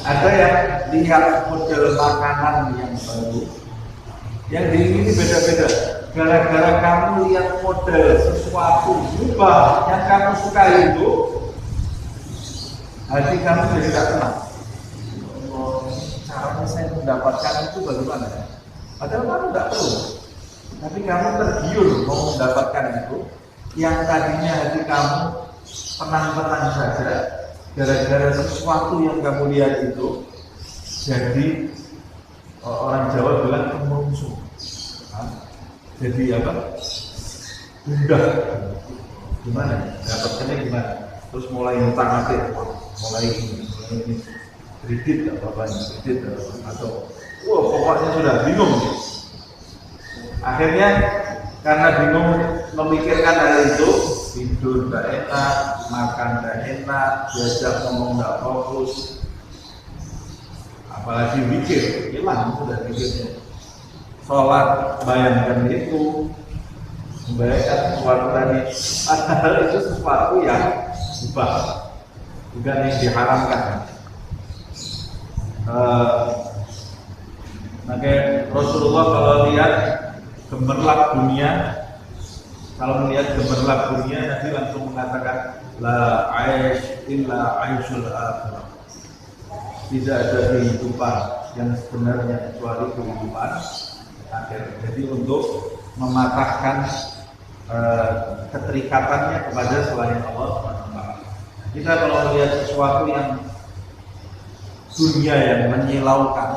Ada yang lihat model makanan yang baru, yang di sini beda-beda. Gara-gara kamu lihat model sesuatu mubah yang kamu sukai itu, hati kamu jadi tidak tenang. Caranya saya mendapatkan itu bagaimana? Padahal kamu tidak perlu, tapi kamu tergiur mau mendapatkan itu, yang tadinya hati kamu tenang-tenang saja, gara-gara sesuatu yang kamu lihat itu, jadi orang Jawa bilang kemerungsung. Jadi apa? Gundah. Gimana? Dapatnya gimana? Terus mulai ngutang-ngatik, mulai ini kredit atau wah, pokoknya sudah bingung. Akhirnya karena bingung memikirkan hal itu, tidur tidak enak, makan tidak enak, diajak ngomong tidak fokus, apalagi mikir, hilang sudah mikirnya. Sholat bayangkan itu, membayangkan sesuatu tadi, padahal itu sesuatu yang mubah, bukan yang diharamkan. Maka Rasulullah kalau lihat gemerlap dunia, kalau melihat gemerlap dunia, Nabi langsung mengatakan la aish illa aishul akhirah. Tidak ada kehidupan yang sebenarnya kecuali kehidupan akhir. Jadi untuk mematahkan keterikatannya kepada selain Allah SWT. Kita kalau melihat sesuatu yang dunia yang menyilaukan,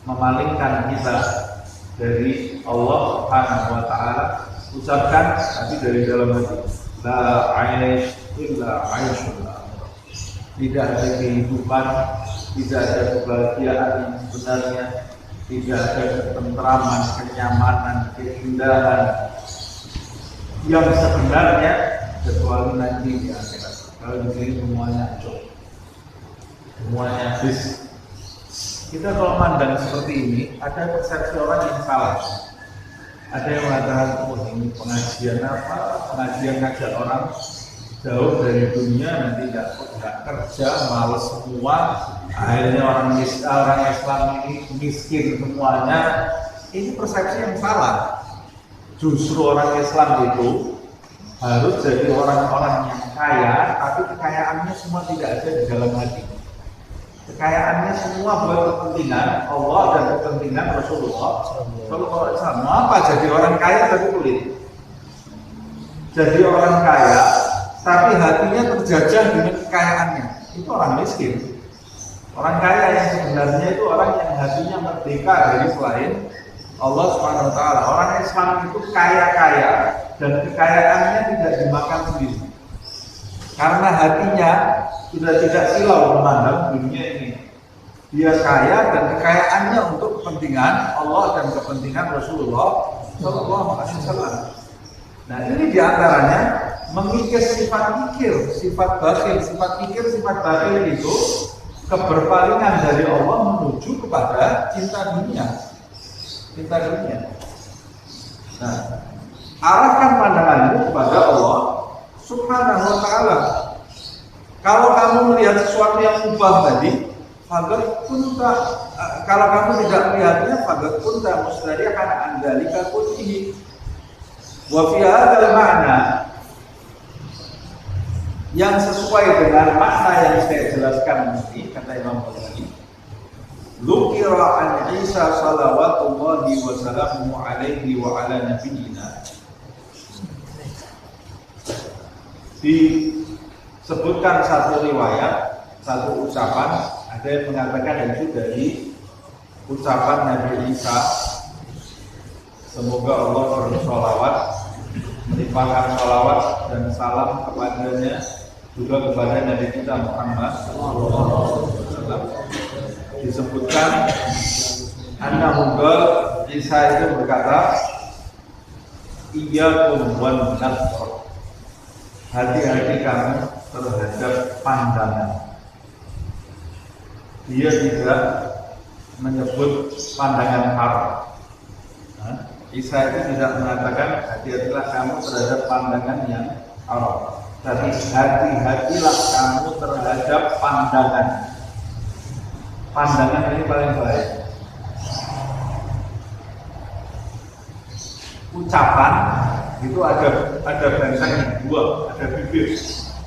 memalingkan kita dari Allah Subhanahu wa taala, ucapkan tapi dari dalam hati, la aish illa aishul akhirah. Tidak ada kehidupan, tidak ada kebahagiaan yang sebenarnya, tidak ada ketentraman, kenyamanan, keindahan yang sebenarnya kecuali nanti di akhirat. Kalau di sini semuanya hancur, semuanya habis. Kita kalau mandang seperti ini, ada persepsi orang yang salah. Ada yang mengatakan, oh ini pengajian apa? Pengajian ngajak orang jauh dari dunia, nanti nggak kerja, males semua. Akhirnya orang Islam ini miskin semuanya. Ini persepsi yang salah. Justru orang Islam itu harus jadi orang-orang yang kaya, tapi kekayaannya semua tidak ada di dalam hati. Kekayaannya semua buat kepentingan Allah dan kepentingan Rasulullah. Kalau apa jadi orang kaya tapi pelit? jadi orang kaya, tapi hatinya terjajah dengan kekayaannya, itu orang miskin. Orang kaya yang sebenarnya itu orang yang hatinya merdeka dari selain Allah Subhanahu wa taala. Orang Islam itu kaya-kaya dan kekayaannya tidak dimakan sendiri. Karena hatinya sudah tidak silau memandang dunia ini. Dia kaya dan kekayaannya untuk kepentingan Allah dan kepentingan Rasulullah Sallallahu Alaihi Wasallam. Nah ini diantaranya mengikis sifat kikir, sifat bakhil. Sifat kikir, sifat bakhil itu keberpalingan dari Allah menuju kepada cinta dunia. Cinta dunia. Nah, arahkan pandanganmu kepada Allah Subhanahu wa ta'ala. Kalau kamu melihat sesuatu yang mubah tadi, kalau kamu tidak melihatnya, fagat kunta mustarihan an dzalika kullihi. Wa fi hadzal ma'na, yang sesuai dengan makna yang saya jelaskan ini, kata Imam Ghazali, Lukira an Isa salawatullahi wa salamuhu alaihi wa ala nabiyina. Disebutkan satu riwayat, satu ucapan, ada yang mengatakan itu dari ucapan Nabi Isa. Semoga Allah bersolawat, melimpahkan salawat dan salam kepadanya, juga kepada Nabi kita Muhammad SAW. Disebutkan annahu Isa itu berkata, iyyakum wan nadhr, hati-hati kamu terhadap pandangan. Dia tidak menyebut pandangan haram. Isa itu tidak mengatakan hati-hatilah kamu terhadap pandangan yang haram, tapi hati-hatilah kamu terhadap pandangan. Pandangan ini paling baik. Ucapan itu ada benteng dua, ada bibir.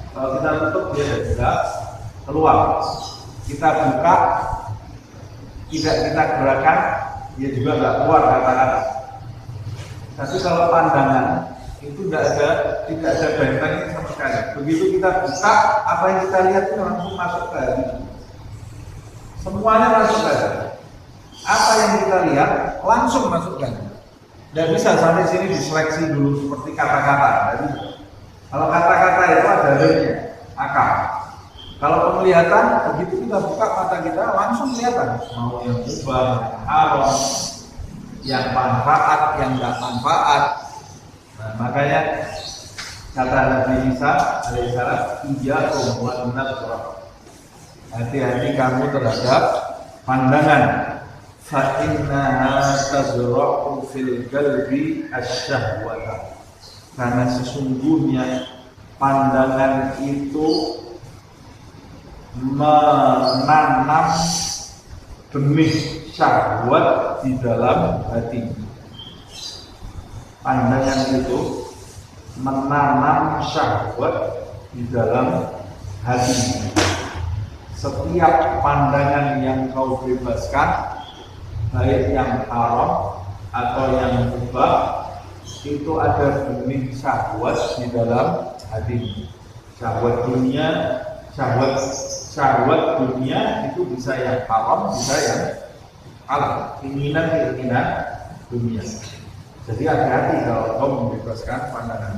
Kalau kita tutup dia tidak keluar. Kita buka, tidak kita gerakan, dia juga nggak keluar kata-kata. Tapi kalau pandangan itu tidak ada bentengnya sama sekali. Begitu kita buka, apa yang kita lihat itu langsung masuk ke hati. Semuanya masuk ke hati. Apa yang kita lihat langsung masuk ke hati. Tidak bisa sampai sini diseleksi dulu seperti kata-kata. Kalau kata-kata itu ada realnya, akal. Kalau penglihatan, begitu kita buka mata kita langsung kelihatan mau yang mubah, yang haram, yang manfaat, yang tidak manfaat. Nah, makanya kata Nabi Isa alaihissalam, iyyakum wan nadhr, hati-hati kamu terhadap pandangan. Fa innaha tazra'u fil qalbi asy-syahwata, karena sesungguhnya pandangan itu menanam benih syahwat di dalam hati. Pandangan itu menanam syahwat di dalam hati. Setiap pandangan yang kau bebaskan, baik yang haram atau yang mubah, itu ada benih syahwat di dalam hati. Syahwat dunia, syahwat dunia itu bisa yang haram, bisa yang halal. Keinginan dunia. Jadi hati-hati kalau kau membebaskan pandangan.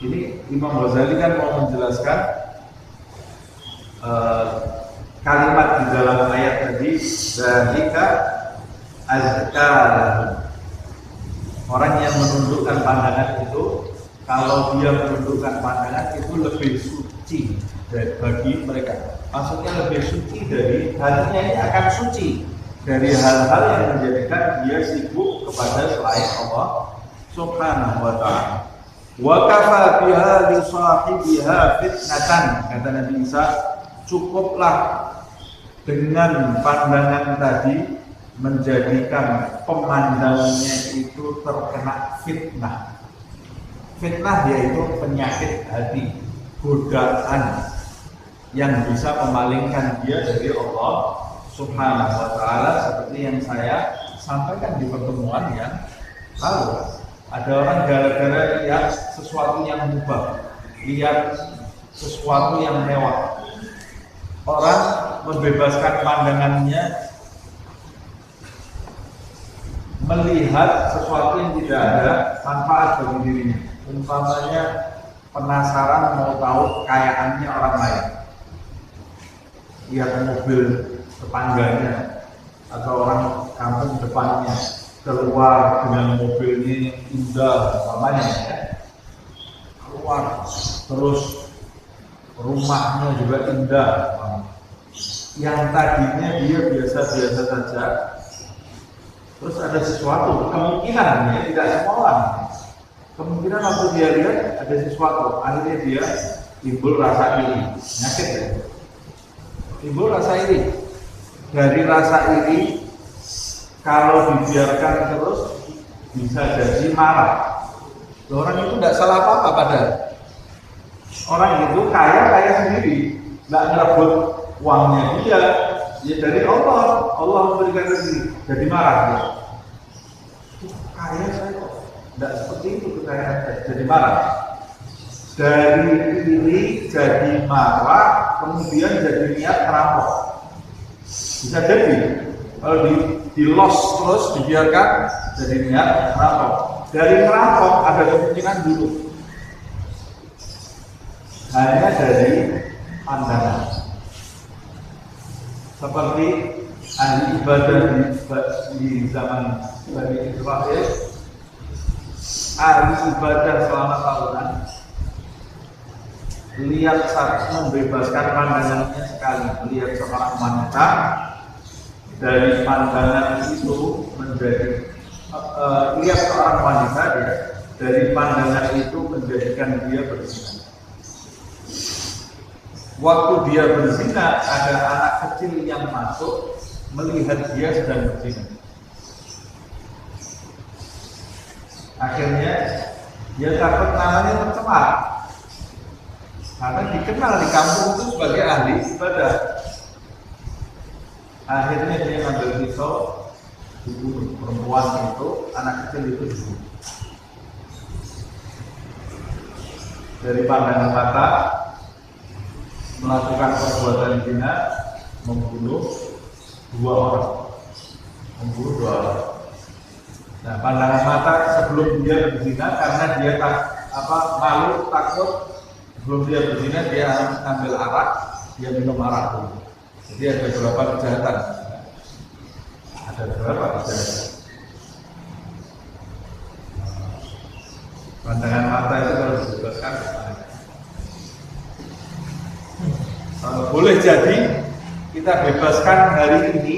Ini Imam Ghazali kan mau menjelaskan kalimat di dalam ayat tadi, zalika azka. Orang yang menundukkan pandangan itu, kalau dia menundukkan pandangan itu lebih suci bagi mereka. Maksudnya lebih suci dari hatinya, ini akan suci dari hal-hal yang menjadikan dia sibuk kepada selain Allah Subhanahu wa ta'ala. Wa kafa biha li sahibiha fitnatan, kata Nabi Isa, cukuplah dengan pandangan tadi menjadikan pemandangnya itu terkena fitnah. Fitnah yaitu penyakit hati, godaan yang bisa memalingkan dia dari Allah Subhanahu wa ta'ala, seperti yang saya sampaikan di pertemuan yang lalu. Ada orang gara-gara lihat sesuatu yang mubah, lihat sesuatu yang mewah. Orang membebaskan pandangannya melihat sesuatu yang tidak ada manfaat bagi dirinya. Umpamanya penasaran mau tahu kekayaannya orang lain, lihat mobil tetangganya atau orang kampung depannya keluar dengan mobilnya indah, umpamanya ya. Keluar terus rumahnya juga indah. Yang tadinya dia biasa-biasa saja, terus ada sesuatu, kemungkinan ya, tidak semua orang, kemungkinan waktu dia lihat ada sesuatu, akhirnya dia timbul rasa iri, nyakit ya, timbul rasa iri. Dari rasa iri, kalau dibiarkan terus bisa jadi marah. Orang itu tidak salah apa-apa padahal. Orang itu kaya sendiri, nggak ngerebut uangnya dia, ya dari Allah. Allah memberikan rezeki, jadi marah dia. Kaya saya kok tidak seperti itu kekayaan, jadi marah. Dari iri jadi marah, kemudian jadi niat merampok. Bisa jadi kalau di loss terus dibiarkan jadi niat merampok. Dari merampok ada kemungkinan dulu hanya dari pandangan. Seperti ahli ibadah di zaman Bani Israel, ahli ibadah selama tahunan, lihat saat membebaskan pandangannya sekali, melihat seorang wanita, dari pandangan itu menjadi lihat seorang wanita dia, dari pandangan itu menjadikan dia berzina. Waktu dia berzina, ada anak kecil yang masuk melihat dia sedang berzina. Akhirnya dia takut namanya tercemar, karena dikenal di kampung itu sebagai ahli ibadah. Akhirnya dia ngambil pisau, dibunuh perempuan itu, anak kecil itu dibunuh. Dari pandangan mata melakukan perbuatan zina, membunuh dua orang. Nah, pandangan mata sebelum dia berzina, karena dia malu, takut, sebelum dia berzina dia ambil arak, dia minum arak dulu. Jadi ada beberapa kejahatan. Pandangan mata itu kalau dibebaskan, boleh jadi kita bebaskan hari ini,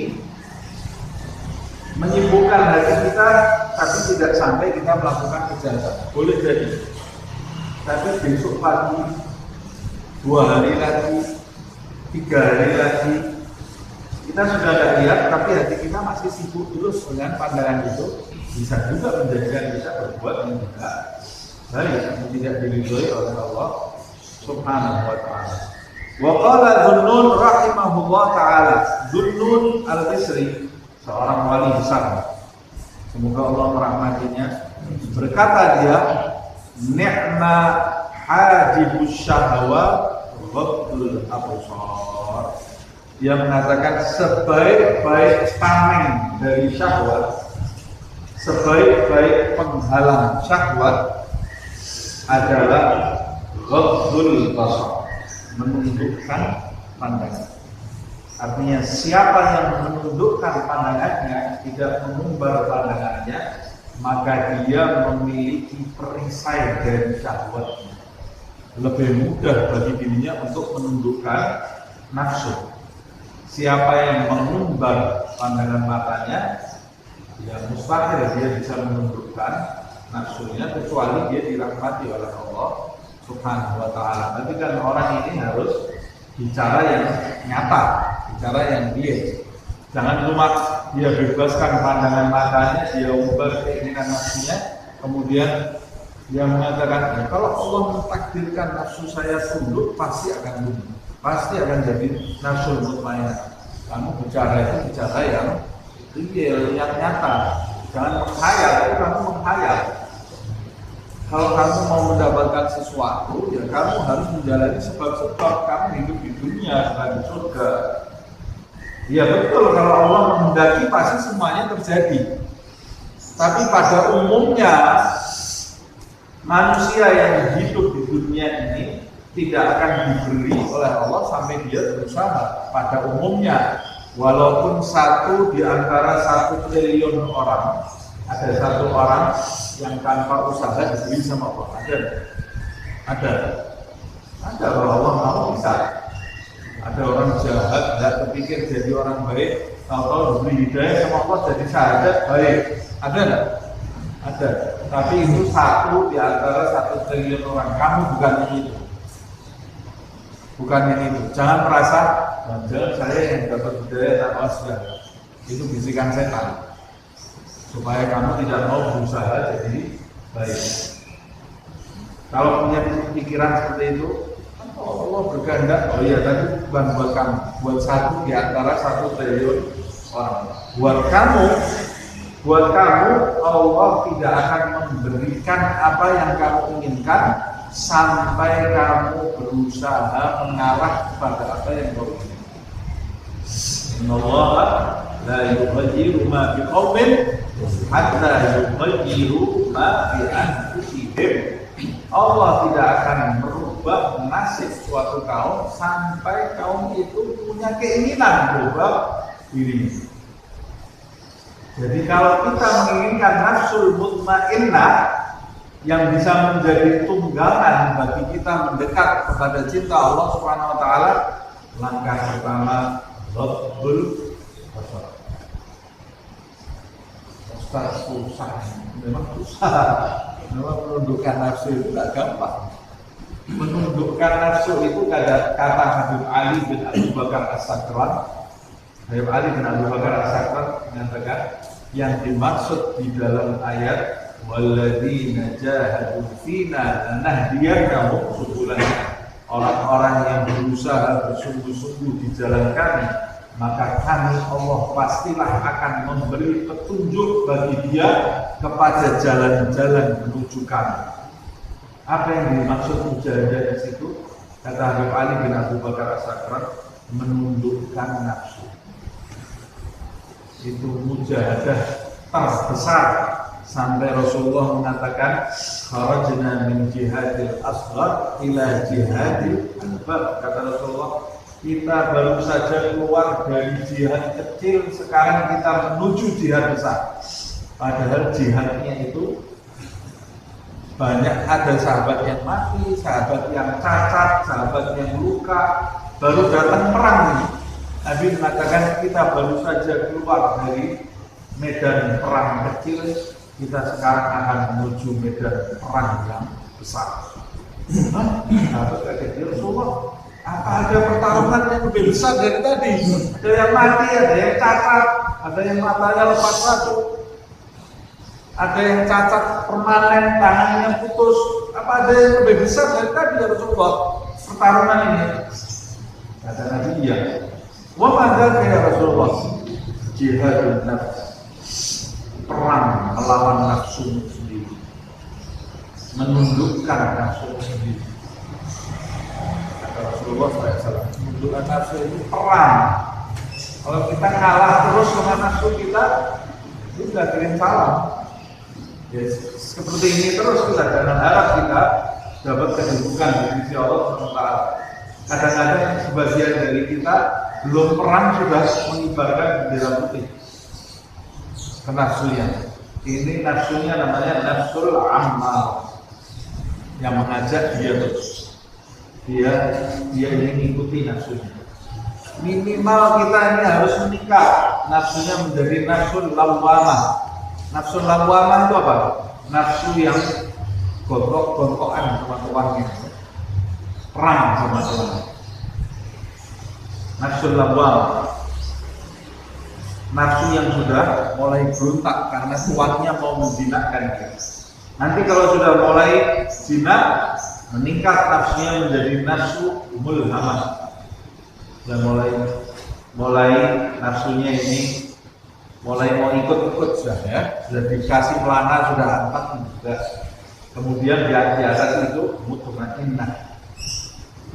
menyibukkan hati kita, tapi tidak sampai kita melakukan kejahatan. Boleh jadi, tapi besok pagi, 2 hari lagi, 3 hari lagi, kita sudah tidak lihat, tapi hati kita masih sibuk terus dengan pandangan itu, bisa juga menjadikan kita berbuat yang tidak baik, yang tidak diridhoi oleh Allah Subhanahu wa ta'ala. Wa qala Dhunnun rahimahullah ta'ala, Dhunnun al-Misri, seorang wali besar, semoga Allah merahmatinya, berkata dia, ni'ma hajibus syahwa ghaddul absar. Dia mengatakan sebaik-baik tameng dari syahwat, sebaik-baik penghalang syahwat adalah ghaddul basar, menundukkan pandangan. Artinya siapa yang menundukkan pandangannya, tidak mengumbar pandangannya, maka dia memiliki perisai dari syahwatnya. Lebih mudah bagi dirinya untuk menundukkan nafsu. Siapa yang mengumbar pandangan matanya, ya mustahil dia bisa menundukkan nafsunya, kecuali dia dirahmati oleh Allah Subhanahu wa ta'ala. Tapi kan orang ini harus bicara yang nyata, bicara yang dia. Jangan cuma dia bebaskan pandangan matanya, dia ubah keinginan nafsunya, kemudian dia mengatakan, ya, kalau Allah mentakdirkan nafsu saya tunduk, pasti akan tunduk, pasti akan jadi nafsu mutmainnah. Kamu bicara itu bicara yang real, yang nyata. Jangan menghayal, itu kamu menghayal. Kalau kamu mau mendapatkan sesuatu, ya kamu harus menjalani sebab-sebab. Kamu hidup di dunia, bukan di surga. Ya betul, kalau Allah menghendaki pasti semuanya terjadi. Tapi pada umumnya manusia yang hidup di dunia ini tidak akan diberi oleh Allah sampai dia berusaha. Pada umumnya, walaupun satu di antara 1 triliun orang, ada satu orang yang tanpa usaha diberi sama Allah. Ada kalau Allah mau bisa. Ada orang jahat, tidak terpikir jadi orang baik, tahu-tahu diberi hidayah sama Allah jadi sahabat baik. Ada enggak? Ada. Tapi itu satu di antara 1 triliun orang. Kamu bukan itu. Bukan ini itu. Jangan merasa jangan saya yang dapat hidayah tanpa sudah. Itu bisikan setan. Supaya kamu tidak mau berusaha jadi baik. Kalau punya pikiran seperti itu, Allah berkehendak. Oh iya, tapi bukan buat kamu, buat satu di antara 1 triliun orang. Buat kamu, Allah tidak akan memberikan apa yang kamu inginkan sampai kamu berusaha mengarah kepada apa yang kamu inginkan. Innallaha la yughayyiru ma biqaumin hatta yughayyiru ma bi anfusihim. Allah tidak akan merubah nasib suatu kaum sampai kaum itu punya keinginan berubah diri. Jadi kalau kita menginginkan nafsul mutmainnah yang bisa menjadi tunggangan bagi kita mendekat kepada cinta Allah Subhanahu wa taala, langkah pertama Rabbul Basar. Ustaz susah, memang susah. Memang menundukkan nafsu itu tidak gampang. Menundukkan nafsu itu kata Habib Ali bin Abu Bakar As-Sakran. Habib Ali bin Abu Bakar As-Sakran mengatakan yang dimaksud di dalam ayat walladzina jahadu fina lanahdiyannahum subulana, orang-orang yang berusaha bersungguh-sungguh di jalan kami, maka kami Allah pastilah akan memberi petunjuk bagi dia kepada jalan-jalan menuju kami. Apa yang dimaksud mujahadah di situ? Kata Habib Ali bin Abu Bakar As-Sakran, menundukkan nafsu. Itu mujahadah terbesar sampai Rasulullah mengatakan kharajna min jihadil asghar ila jihadil akbar. Kata Rasulullah, kita baru saja keluar dari jihad kecil, sekarang kita menuju jihad besar. Padahal jihadnya itu banyak, ada sahabat yang mati, sahabat yang cacat, sahabat yang luka, baru datang perang ini. Nabi mengatakan kita baru saja keluar dari medan perang kecil, kita sekarang akan menuju medan perang yang besar. Sahabat kecil, Rasulullah, apa ada pertarungan yang lebih besar dari tadi? Ada yang mati, ada yang cacat, ada yang matanya lepas satu, ada yang cacat permanen, tangannya putus. Apa ada yang lebih besar dari tadi ya Rasulullah? Pertarungan ini. Kata Nabi, iya. Wa madzaka ya Rasulullah? Jihadun nafs, perang melawan nafsu sendiri, menundukkan nafsu sendiri. Kata Rasulullah SAW, menundukkan nafsu itu perang. Kalau kita kalah terus sama nafsu kita, itu sudah kirim salam. Ya, seperti ini terus kita jangan harap kita dapat kedudukan di sisi Allah SWT. Kadang-kadang sebagian dari kita belum perang sudah mengibarkan bendera putih ke nafsunya. Ini nafsunya namanya nafsul amal, yang mengajak dia terus. Dia ingin mengikuti nafsunya. Minimal kita ini harus menikah, nafsunya menjadi nafsul lawwamah. Nafsul lawwamah itu apa? Nafsu yang gontok-gontokan sama tuannya, perang sama tuannya. Nafsul lawwamah, nafsu yang sudah mulai berontak karena tuannya mau menzinakan dia. Nanti kalau sudah mulai zina, meningkat nafsunya menjadi nafsu mulhamah. Dan mulai nafsunya ini mulai mau ikut-ikut sudah ya, sudah dikasih pelana sudah angkat juga. Kemudian di atas itu mutmainnah,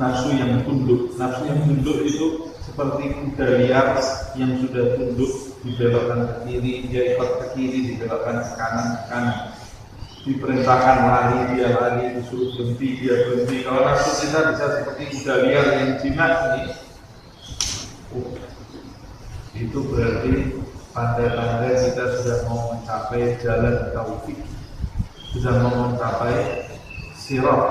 nafsu yang tunduk. Nafsu yang tunduk itu seperti kuda liar yang sudah tunduk, dibelokkan ke kiri, dia ikut ke kiri, dibelokkan ke kanan. Diperintahkan lari, dia lari, disuruh berhenti, dia berhenti. Kalau nafsu kita bisa seperti kuda liar yang jinak ini, itu berarti tanda-tanda kita sudah mau mencapai jalan taufik, sudah mau mencapai sirat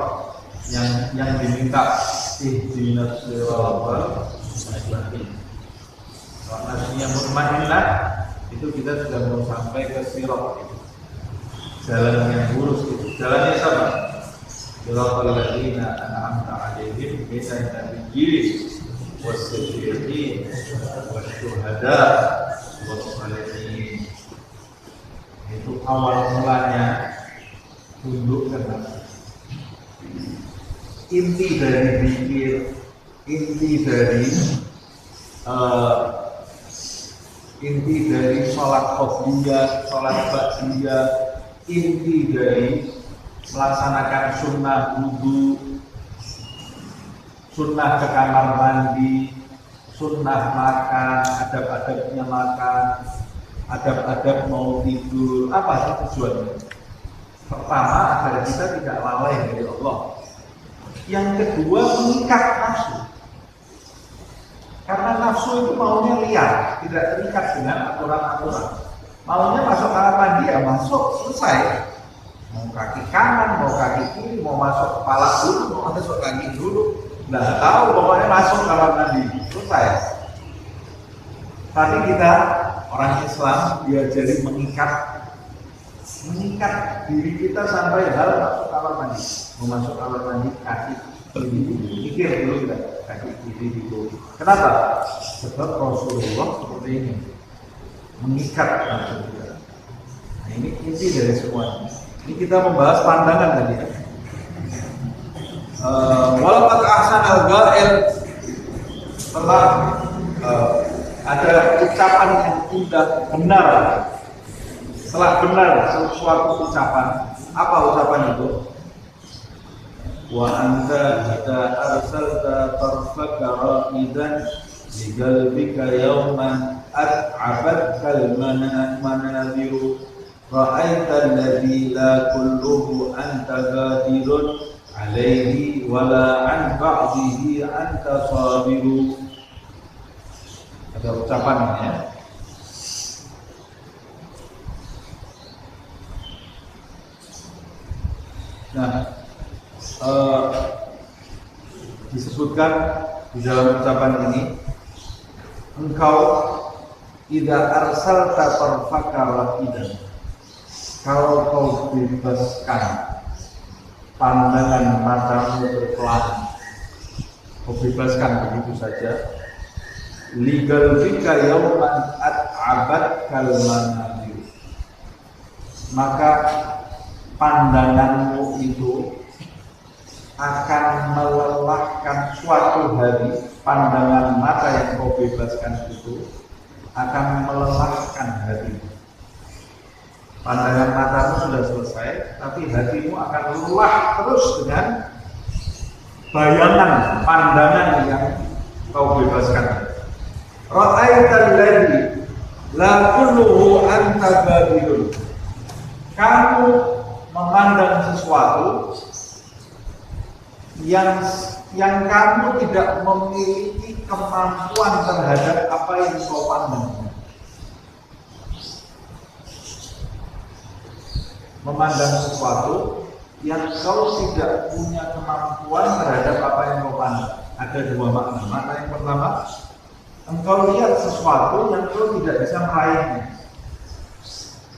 yang diminta, ihdinas siratal mustaqim. Kalau nafsunya mutmainnah, itu kita sudah mau sampai ke sirat itu, jalan yang lurus itu. Jalannya sama, siratal ladzina an'amta 'alaihim minan nabiyyin was-siddiqin wasyuhada was-shalihin. Itu awal mulanya tunduk ke nafsu. Inti dari zikir, inti dari sholat qobliyah, sholat ba'diyah, inti dari melaksanakan sunnah wudu, sunnah ke kamar mandi, sunnah makan, adab-adabnya makan, adab-adab mau tidur. Apa sih tujuannya? Pertama, agar kita tidak lalai dari Allah. Yang kedua, mengikat nafsu. Karena nafsu itu maunya liar, tidak terikat dengan aturan-aturan. Maunya masuk kamar mandi ya masuk, selesai. Mau kaki kanan, mau kaki kiri, mau masuk kepala dulu, mau masuk kaki dulu, nggak tahu, pokoknya masuk kamar mandi, selesai. Tapi kita orang Islam diajari mengikat diri kita sampai hal masuk kamar mandi. Mau masuk kamar mandi kaki kiri dulu, mikir dulu kita kaki kiri dulu. Kenapa? Sebab Rasulullah seperti ini, mengikat nafsu kita. Nah, ini inti dari semuanya. Ini kita membahas pandangan tadi. Walaupun ahsan al-ghail, telah ada ucapan yang indah, benar. Setelah benar sesuatu ucapan, apa ucapan itu? Wa anta idza arsalta tarfaka raqidan li qalbika yawman at'abat kal manadiru ra'aita alladhi la kulluhu anta ghadirun alaihi wala an ba'dihi anta sabiru. Ada ucapannya. Nah, disebutkan di dalam ucapan ini, engkau idza arsalta tarfaka raqidan, kalau kau bebaskan pandangan matamu berkelana, kau bebaskan begitu saja, ligal bika yauman at'abat kalmanadir, maka pandanganmu itu akan melelahkan suatu hari. Pandangan mata yang kau bebaskan itu akan melelahkan hatimu. Pandangan matamu sudah selesai, tapi hatimu akan lelah terus dengan bayangan pandangan yang kau bebaskan. Ra'aital ladzi la kulluhu anta badirun, kamu memandang sesuatu yang kamu tidak memiliki kemampuan terhadap apa yang kau pandang. Memandang sesuatu yang kau tidak punya kemampuan terhadap apa yang kau pandang. Ada dua makna. Makna yang pertama, engkau lihat sesuatu yang kau tidak bisa meraihnya.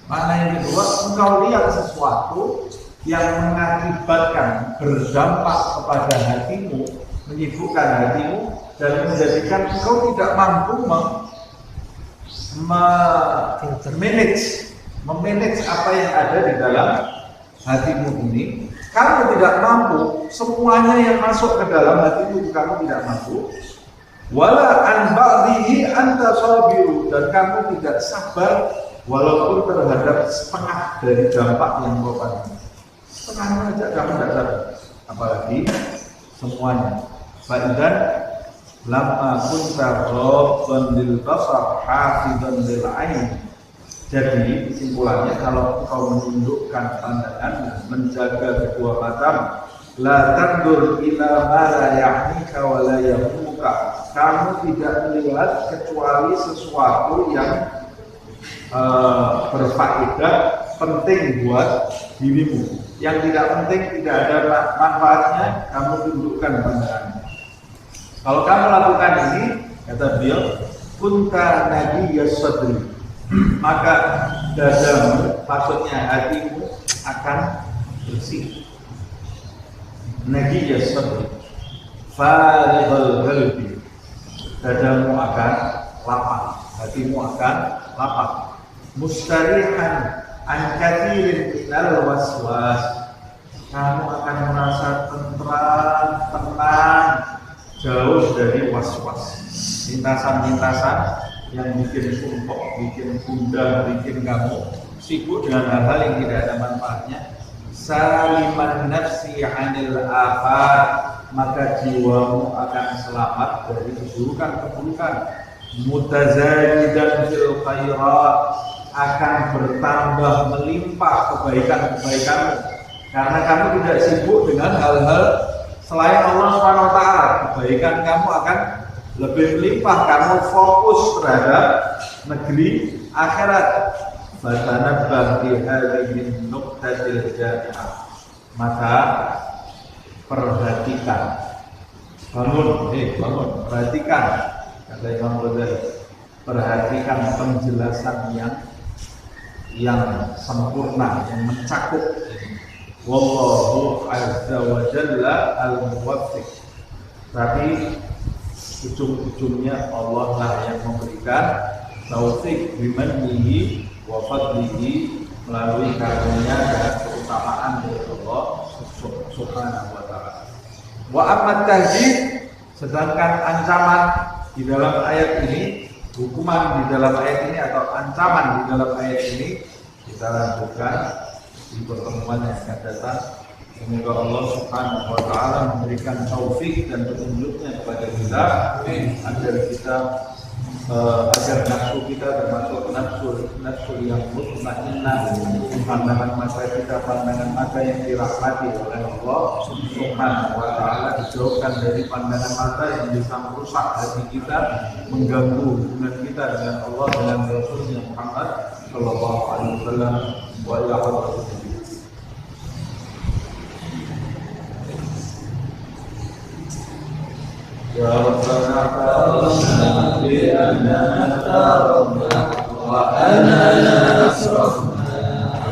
Makna yang kedua, engkau lihat sesuatu yang mengakibatkan, berdampak kepada hatimu, menyibukkan hatimu, dan menjadikan engkau tidak mampu memanage apa yang ada di dalam hatimu ini. Kamu tidak mampu, semuanya yang masuk ke dalam hatimu kamu tidak mampu. Wala an ba'dihi anta sabiru, dan kamu tidak sabar walaupun terhadap setengah dari dampak yang kau pandang. setengahnya aja kamu tidak sadar, apalagi semuanya. Faidan lamma kunta rabban lil basar hafizan lil ain. Jadi kesimpulannya, kalau kau menundukkan pandangan dan menjaga kedua mata, la tandur ila ma la yahnika wa la yahmuka, kamu tidak melihat kecuali sesuatu yang berfaedah, penting buat dirimu. Yang tidak penting, tidak ada manfaatnya, kamu tundukkan pandangannya. Kalau kamu lakukan ini, kata beliau, kunta nabiyas sadri, maka dadamu, maksudnya hatimu akan bersih. Nabiyas sadri, farihul qalbi, dadamu akan lapang, hatimu akan lapang. Mustarihan an katsirin minal waswas, kamu akan merasa tentram, tenang, jauh dari was-was, lintasan-lintasan yang bikin sumpah, bikin gundah, bikin kamu sibuk dengan hal-hal yang tidak ada manfaatnya. Saliman nafsi anil afat, maka jiwamu akan selamat dari keburukan-keburukan. Mutazahidan fil khairat, akan bertambah melimpah kebaikan-kebaikanmu, karena kamu tidak sibuk dengan hal-hal selain Allah Subhanahu wa taala. Kebaikan kamu akan lebih melimpah, kamu fokus terhadap negeri akhirat. Fatanabbah bi hadhihi nuqtatil jami'ah, maka perhatikan, bangun, perhatikan, kata Imam Ghazali, perhatikan penjelasan yang sempurna, yang mencakup. Wallahu azza wa jalla al-muwaffiq. Tapi ujung-ujungnya Allah lah yang memberikan taufik bimannihi wa fadlihi, melalui karunia dan keutamaan dari Allah Subhanahu wa taala. Wa amma tahdid, sedangkan ancaman di dalam ayat ini, hukuman di dalam ayat ini atau ancaman di dalam ayat ini, kita lanjutkan di pertemuan yang akan datang. Semoga Allah Subhanahu wa taala memberikan taufik dan petunjuknya kepada kita, agar kita agar nafsu kita termasuk nafsu yang mutmainnah, pandangan mata kita pandangan mata yang dirahmati oleh Allah Subhanahu wa taala, dijauhkan dari pandangan mata yang bisa merusak hati kita, mengganggu hubungan kita dengan Allah, dengan Rasulnya Muhammad sallallahu alaihi wasallam. Wa ila hadratin ya Rabbana ta'ala bi annana tarabna wa anana asrafna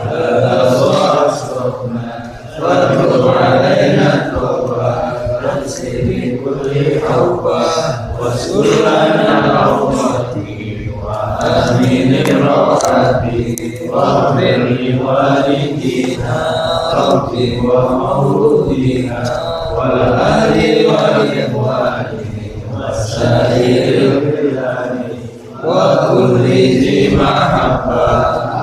wa asrafna wa tub alaina tawbah rabbini kulli hawba wa surana awati wa amin rahmati wa birri walidina rabbi wa mauludina wal ahli wal ikhwani wasairil bilani wa kulli zi mahabba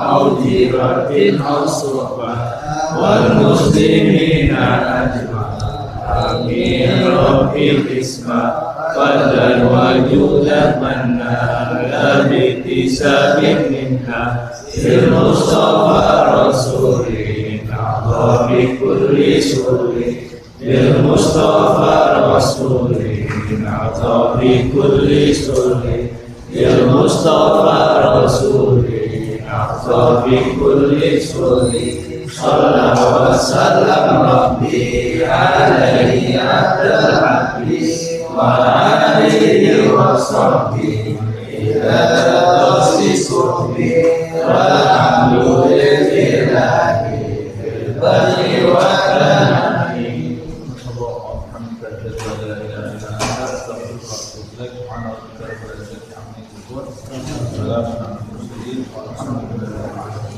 au jiratin au suhbah wal muslimina ajma'in. Amin rabbil isma fadlan wa judan manna la bitisabin minna sil mustafa rasulin a'dhabi kulli suri bil mustafa rasulin a'dhabi kulli suri bil mustafa rasulin a'dhabi kulli suri sallallahu wa sallam rabbi alaihi abdal habib wa alihi wa sahbihi ila tasi suhbi walhamdulillahi fil barri wa bahri. Subhanallahi wa bihamdihi.